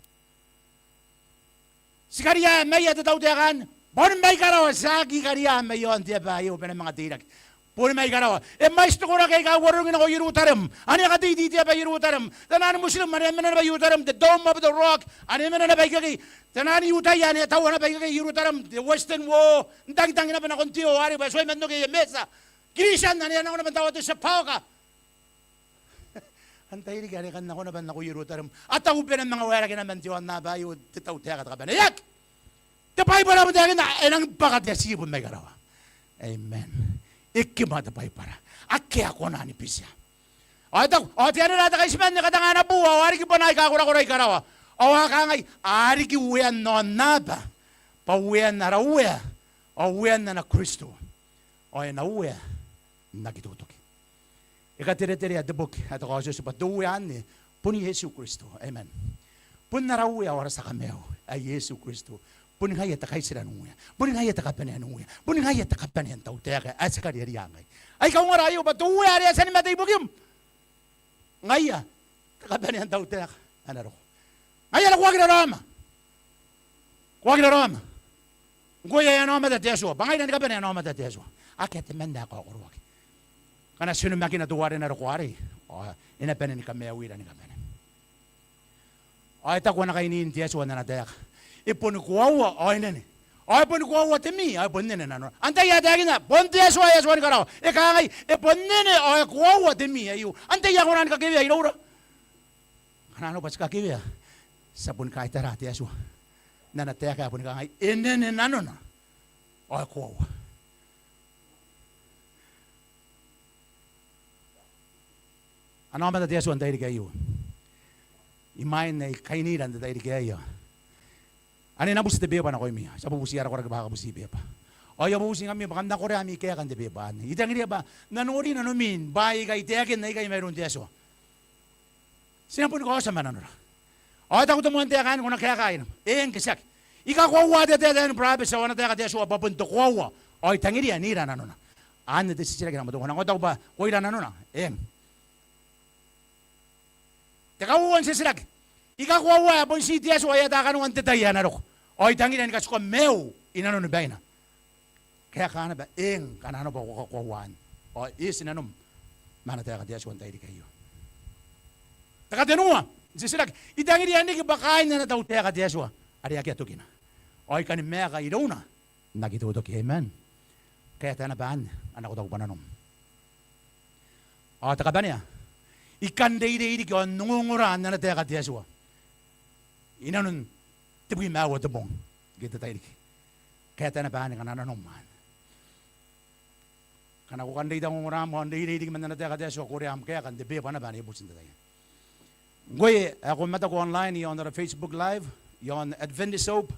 Sikaria may tautekakan, bon may karawa sagi karia may yon dia bayo pena mga tinak. Bon may karawa. E mais to ko na kay kawarong na ko yurutaram. Ani kati di dia ba yurutaram. Tanan muslim man na ba yurutaram the dome of the rock. Ani man na ba kay tanan yutaya ni tawa na ba kay yurutaram the western wall. Ndang na ba na kontiyo ari ba soy man no kay mesa. Kirisan na niyan ako naman tawad sa pauka. Antay rin gani kan ako naman ako yurutaram. At ako pinang mga wala ka naman tiwan na ba yung titaw-tiyak at kabanayak. Tapay para mo tayo na enang bakat ya sipon may karawa. Amen. Ikimata pa'y para. Aki ako na ni Pisya. O tiyan na natin kayo siman niya katanga na buwa. Ari ki pa na ikakura-kura karawa. O wakangay, ari ki uwian no na ba? Pauwian na rawuya. O uwian na na Kristo. o na uwe nagitutuki. Ikatere at the book at the causes but do we ani puni Yesu Kristo. Amen. Pun na rawi ora sa kameo ay Yesu Kristo. Pun ngaya ta kaisira nuya. Pun ngaya ta kapene nuya. Pun ngaya ta kapene tau tega asakari riangay. Ay ka ngora ayo but do we ari sa ni matay bukim. Ngaya ta kapene tau tega anaro. Ngaya la kwagina rama. Kwagina rama. Ngoya ya noma da teso. Bangay na kapene noma da teso. Akete menda ko orwaki. Kana sino makina tuwari na rokwari. Ina pene ni kamea wira ni kamene. Ay ta kwa nakainin teso na natek. Ipon kuwa ay nene. Ay pon kuwa temi ay pon nene nano. Anta ya dagina pon teso ay aswan karaw. Ikangay ipon nene ay kuwa temi ayu. Anta ya kuran ka kiwi ay lora. Kana no pas ka kiwi. Sabun kai tara teso. Na natek ay pon kangay enene nano na. Ay kuwa. Ano ba tayo suwan tayo kayo? Imain na kainiran tayo kayo. Ano na busi tayo pa na ko imiya? Sa bubusi ara ko rin baka busi pa. O yung bubusi kami bakanda ko rin kami kaya kan tayo pa. Itang rin ba nanuri na numin bayi kay tiyakin na ikay mayroon tayo suwa. Sinapun ko sa mananura. O tako tumuhan tiyakan kung nakayakain. Kasak. Ikakuwa tayo tayo ng province sa wana tayo tayo suwa papunto kuwa. O itang rin nira na nuna. Ano tayo sila kinamatungan. Ako tayo ba kuya na nuna. Tekawan sesirak. Ikakuwa pon si dia so ya takan wan tetaya na rok. Oy tangin ka sko meu inano ni baina. Kaya kana ba kanano ba ko kuwan. O is inanom mana ta ka dia so antay di kayo. Taka tenua sesirak itangin dia ni bakain na tau ta ka dia so. Ari akia tukina. Oy kan mega idona. Nagituto ki amen. Kaya tana ban anak ko tau pananom. O taka banya. Ikan day ko nungunguraan na tayo katiyaswa. Inanon tibuy mawa tabong kita tayo kaya tayo na bahan ka nananuman. Kana ko kan day daw nguraan mo day man na tayo katiyaswa kuriam kaya kan tibuy pa na bahan ibusin tayo. Ngoy ako mata ko online yon na Facebook live yon Adventist Hope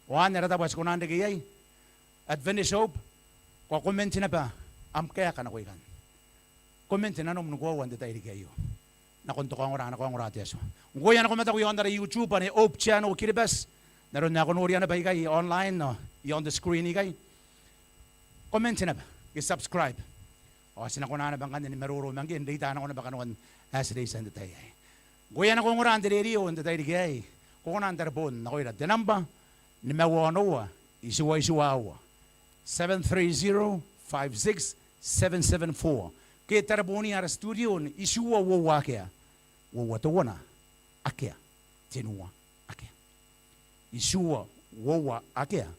wan na ratabas ko nande kayay Adventist Hope ko comment na pa am kaya kana ko ikan. Comment na nung nungkuwan tayo kayo. Nakunto ko ang oras teso. Nguyan ako mata ko yon na YouTube ani Hope channel Kiribati. Naroon na ako nuriyan na ba ikay online no. Yon the screen ikay. Comment na ba? I-subscribe. O sinakuna na bang kanina maruro mangin data na ko na ba kanuan as days and tayo. Nguyan ako ngoran diriyo and tayo kay. Kung nan telepon na ko ira denamba ni mawano isuwa 730-56-774. Kaya taraboni ara studio isuwa wawa kaya. Wawa tawana akia tenua akia. Isuwa wawa akia.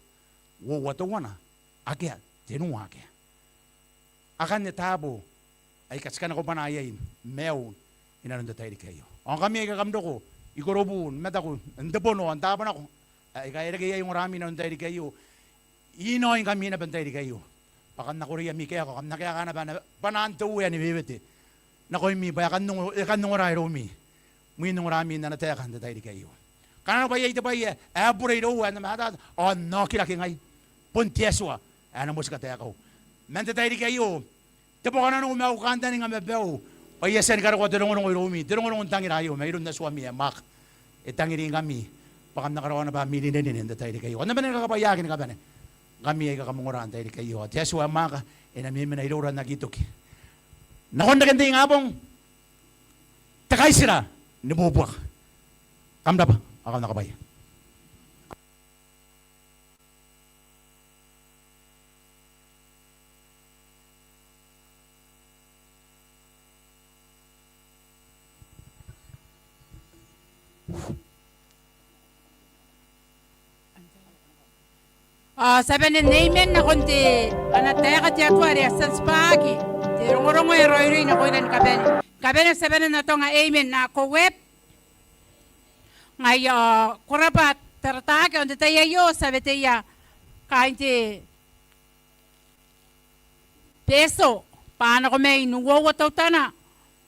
Wawa tawana akia tenua akia. Akan ni tabo ay kaskan ako panayayin mew inanon tayo kayo. Ang kami ay kakamdo ko Korobu meta ko ndapono antapan ako ay kaya kaya yung rami na tayo kayo. Inoy kami na bantay kayo. Pakan na Korea mi kaya ko kam nakaya kana ba pananto yan ni bibete. Nakoy mi ba kan nung oray romi. Muy nung rami na nataya kan tayo kayo. Kana ba yai ba ye abure ro na mata on no kila kingay. Puntieswa ana mo ska tayo ko. Mente tayo kayo. Tepo kana nung mau kanta ni ngamebeo. O yesen karo ko tulungon ng romi. Tulungon ng tangirayo mayroon na swami mak. Itangiri kami. Pakam nakarawan na ba milinin tayo kayo. Ano ba nakakapayakin ka ba ne? Kami ay kakamunguraan tayo kayo. At Yeswa maka, inamim na iluran na gitok. Nakon na ganda yung abong, takay sila, nibubuak. Kamda pa, ako nakabay. Sabi ni Naaman na kundi anataya ka tiyatwari asan spagi. Tirungurungo yung roy-roy na kuilan kaben. Kaben ang sabi na ito nga amen na ako web. Ngay kurabat taratake on tayo yo sabi tayo kain ti peso. Paano ko may nuwawataw tana.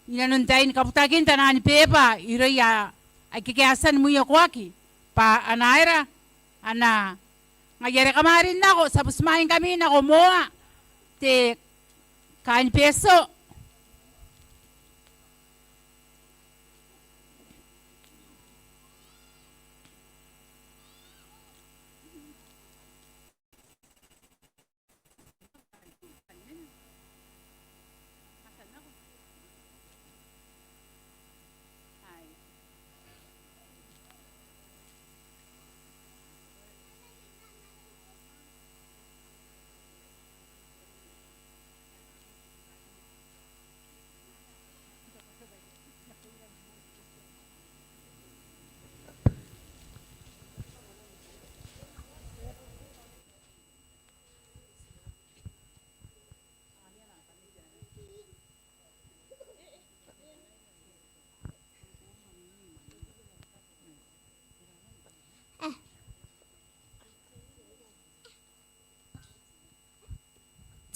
Inanundayin kaputagin tana ni Pepa. Iraya ay kikiasan mo yung kwaki. Pa anaira ana ngayari kamarin na ako, sa pusmahin kami na kumuha. te kain peso.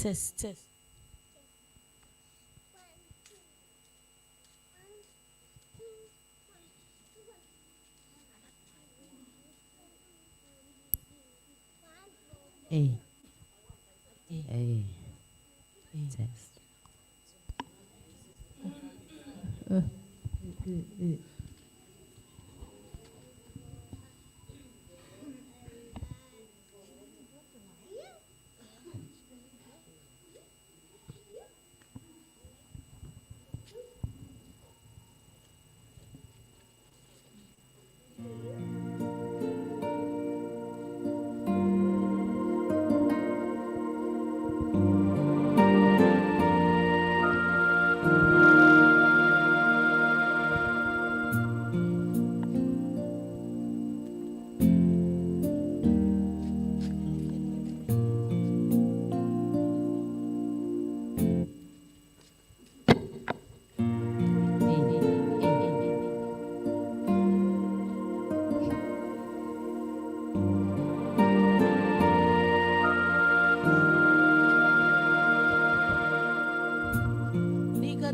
Test, test. Hey. Hey. Test.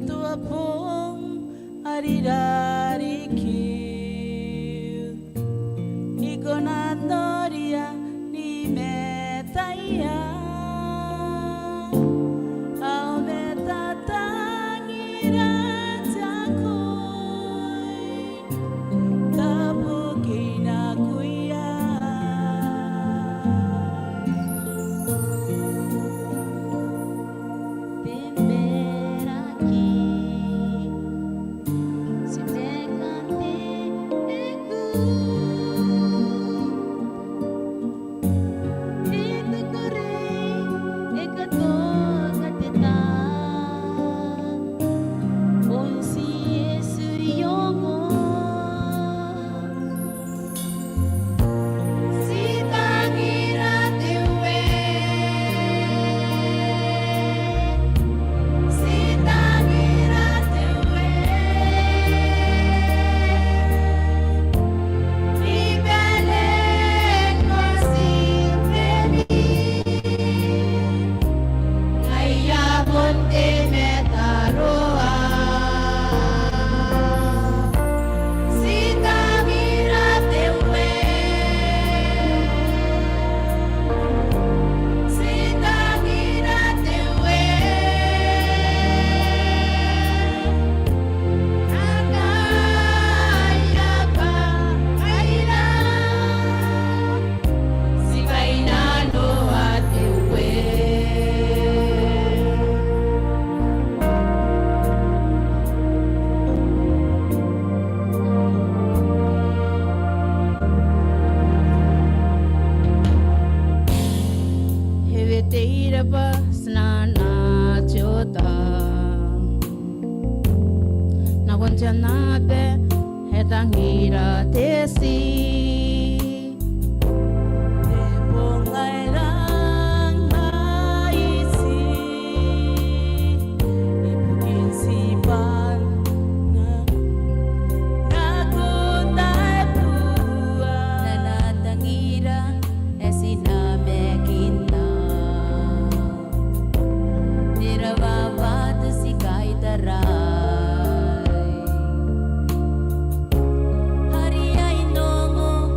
Tua pong arirariki Igonadoria ni metaya Au metatangira takoi Kapukina kuya Nabe hetangira tesi Debongairang haisi Ibukin sipan Nakutai pua Nanatangira esinabe kita Nirawawat si kaitarai Hari ay nongo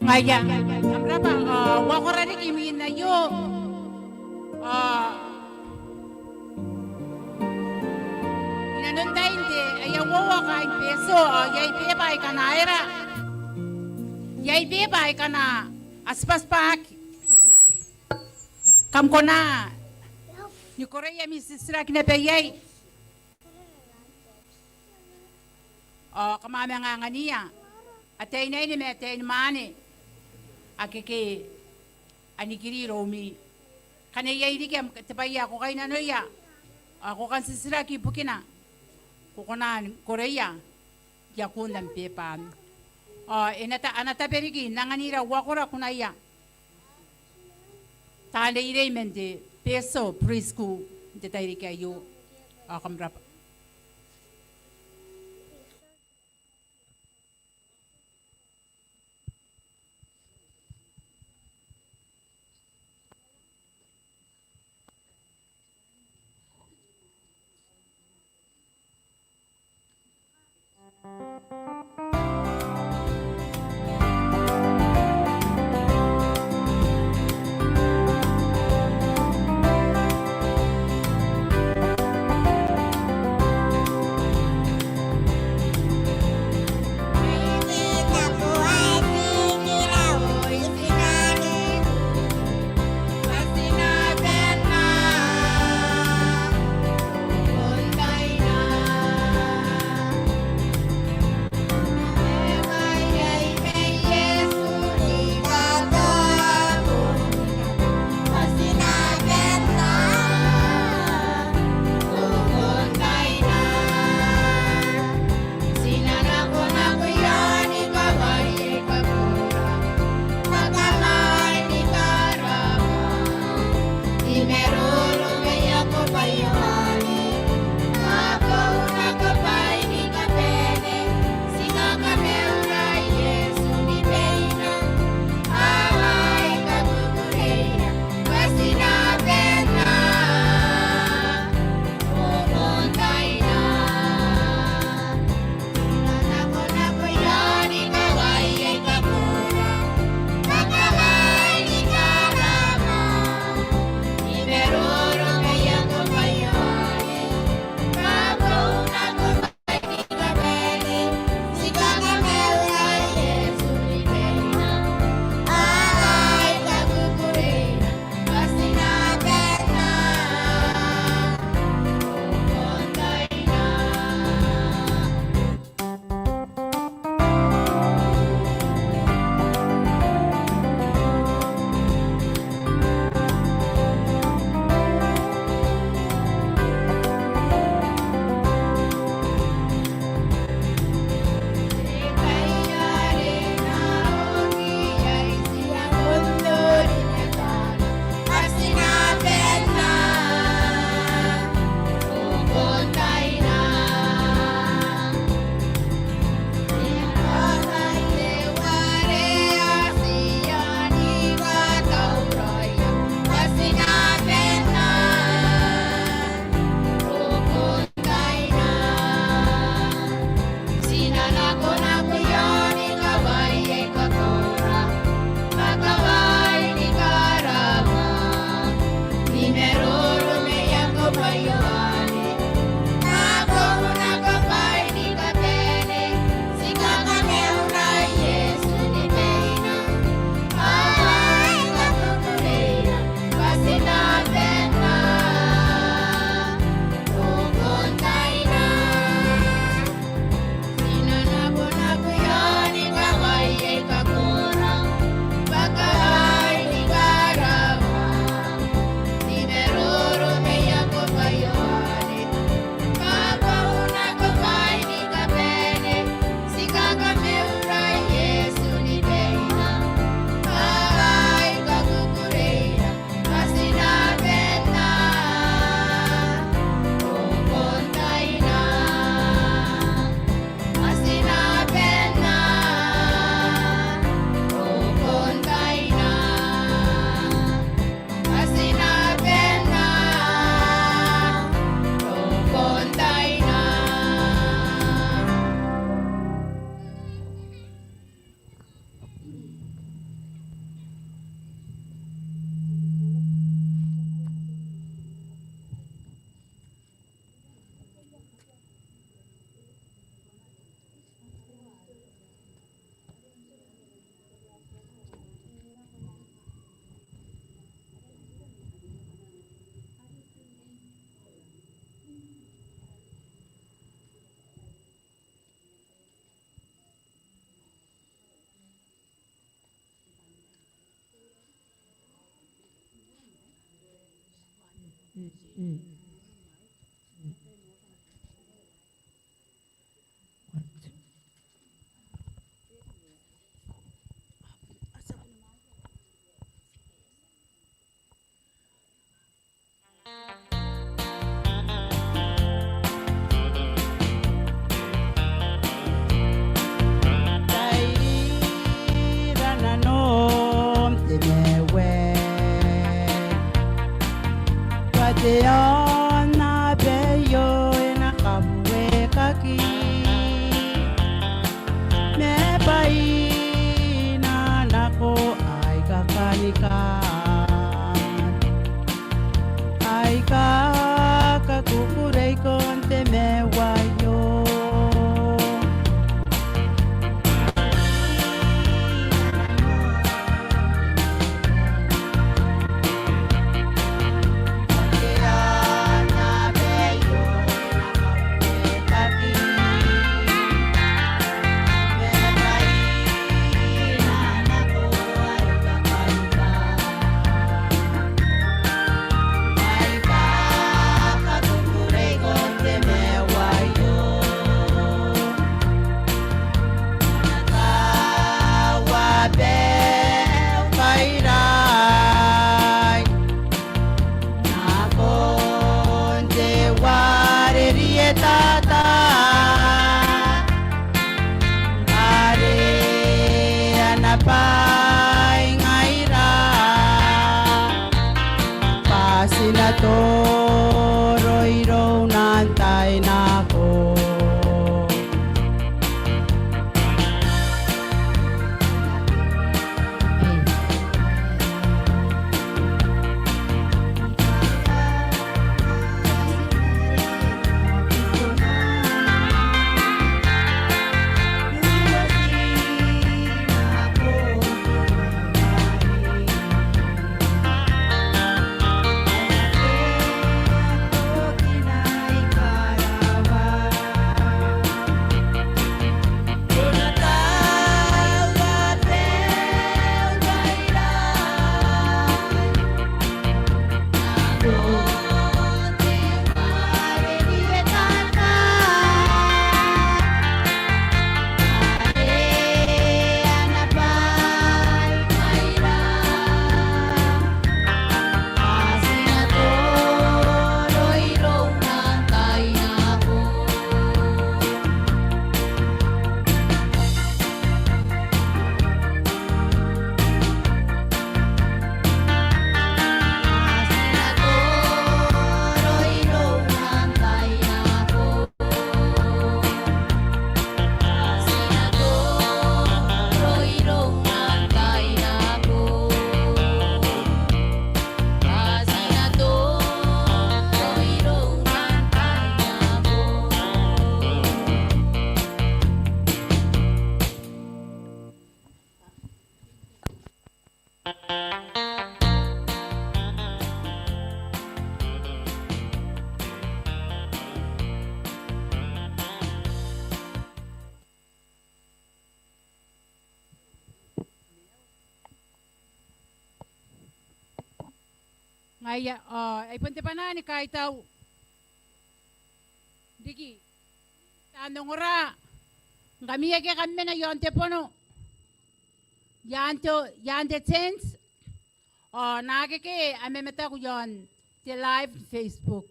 Ngaya, amrapa, wakorari kimin na yo. Inanunda hindi, ayawawa ka in peso, yay bebay ka na era. Yay bebay ka na, aspas pak. Kam ko na. Ni Korea misisrak na payay. Kamama nga niya. Atay na ini me atay mani. Akike anikiri romi. Kanaya ini kam tapaya ko kay nanoya. Ako kan sisiraki bukina. Kukunan Korea. Yakundang pepan. Anata perigi nanganira wakura kunaya. Tale irei mente peso preschool de tairi kayo kamrap. Ngaya, ay punta pa na ni kahit tao. Digi, tanong ora, kami kami na yon te pono. Yante sense, nakike, ame meta ko yon, te live Facebook.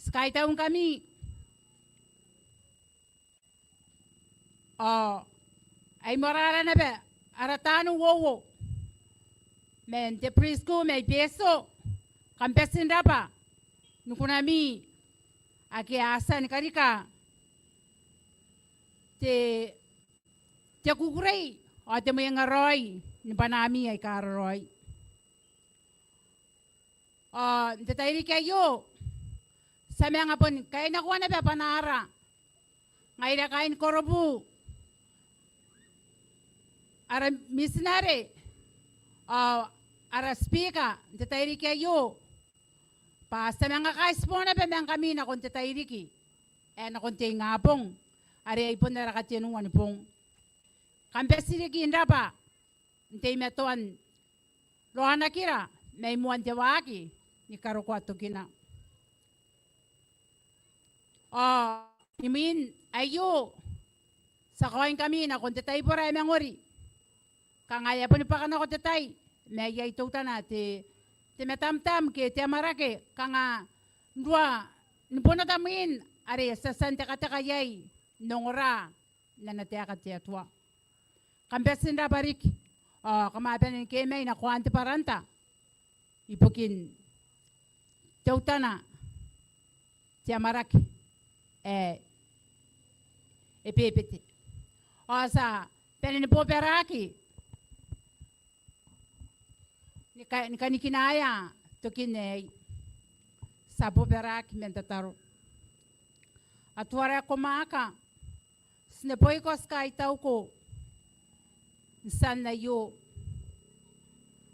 Kahit taong kami, ay morara na ba, aratanong wowo. Men, te presco, may peso. Kampesin dapa, nukunami, aki asan karika, te kukuray, o te mo yung aroy, ni panami ay karoy. Te tayo kayo, sa mga pon, kaya nakuha na ba panara, ngayon na kain Korobu, ara misnare, ara speaker, te tayo kayo, Pasta mga kaispona pa mga kami na konti tayo riki. Na konti nga pong. Ari ay po narakatinungan pong. Kampesi riki hindi pa. Hindi metuan. Rohan na kira. May muan tewaki. Ni karukwato kina. Imin, ayo. Sa kain kami na kung tatay po rin ang ori. Kangaya po ni pa ka na kung tatay. May ito na ti metam-tam ke ti amarake. Kanga dua, nupuna tamin. Are sa sante katakayay. Nongora na natiakat ti atwa. Kambesin na barik. Kamapan ni Kemay na kuwanti paranta. Ipukin. Tautana. Ti amarake. Epipiti. Sa penin po peraki. Ni kanikinaya. Tukinay. Sa po peraki mentataro. At wala kumaka. Sinapoy ko sa itaw ko. San na yu.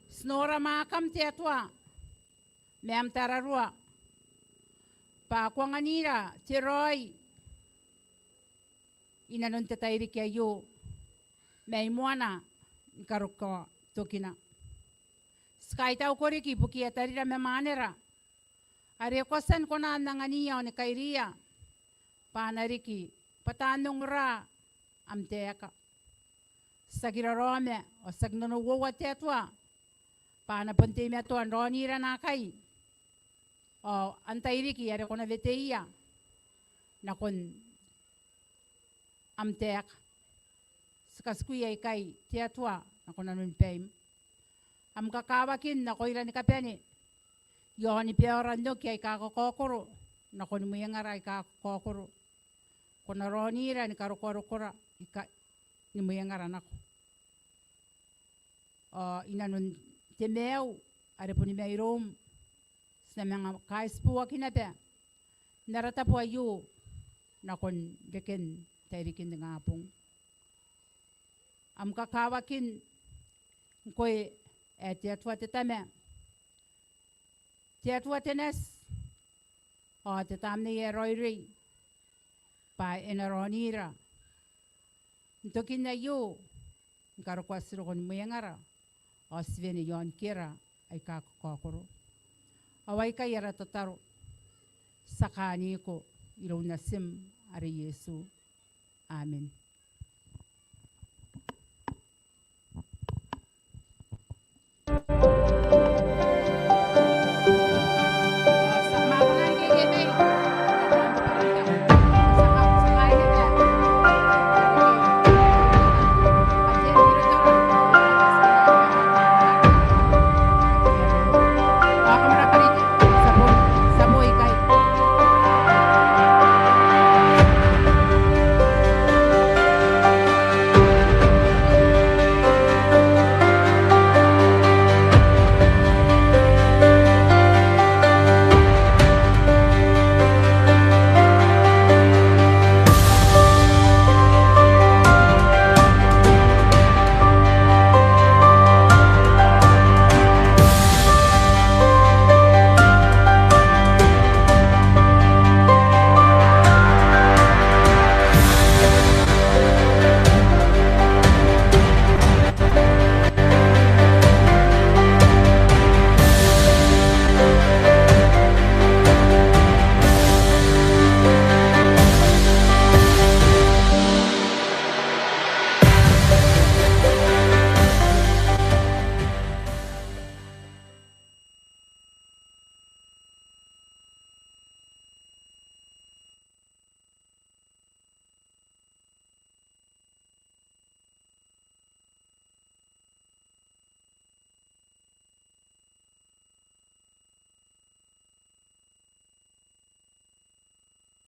Snora makam ti atwa. Mayam tararua. Pa ako nga nira. Ti Roy. Inanon tatayri kaya yu. May muana. Karuk ko. Tukina. Skaitaw ko riki. Buki atari na may manera. Ari ko san ko na nanganiyaw ni Kairia. Panariki. Patanong ra. Amteka. Sagirarome. O sagnanuwawa tetwa. Panapunti me to ang ronira na kay. O antayriki. Ari ko na veteia. Nakon. Amtek. Skaskuyay kay tetwa. Nakon anun pem. Am kakawakin. Nakoy ni kapeni. Yon ni Pioran do kay kakokokoro. Nakon mo yung aray kakokoro. Kung naronira ni karukoro-kora. Ni mo yung aran ako. Inanon temew. Ari po ni Mayroom. Sa mga kaispuwa kinape. Narata po ayo. Nakon dekin. Tayrikin nga apong. Am kakawakin. Koy tiyatwa titame. Tiyatwa tines. Titam ni Roy pa inaronira. Ntokin na yu. Nkarukwasiro kon muyangara. Sveni yon kira ay kakokoro. Away kayara totaro. Sakani ko ilaw na sim ari Yesu. Amen.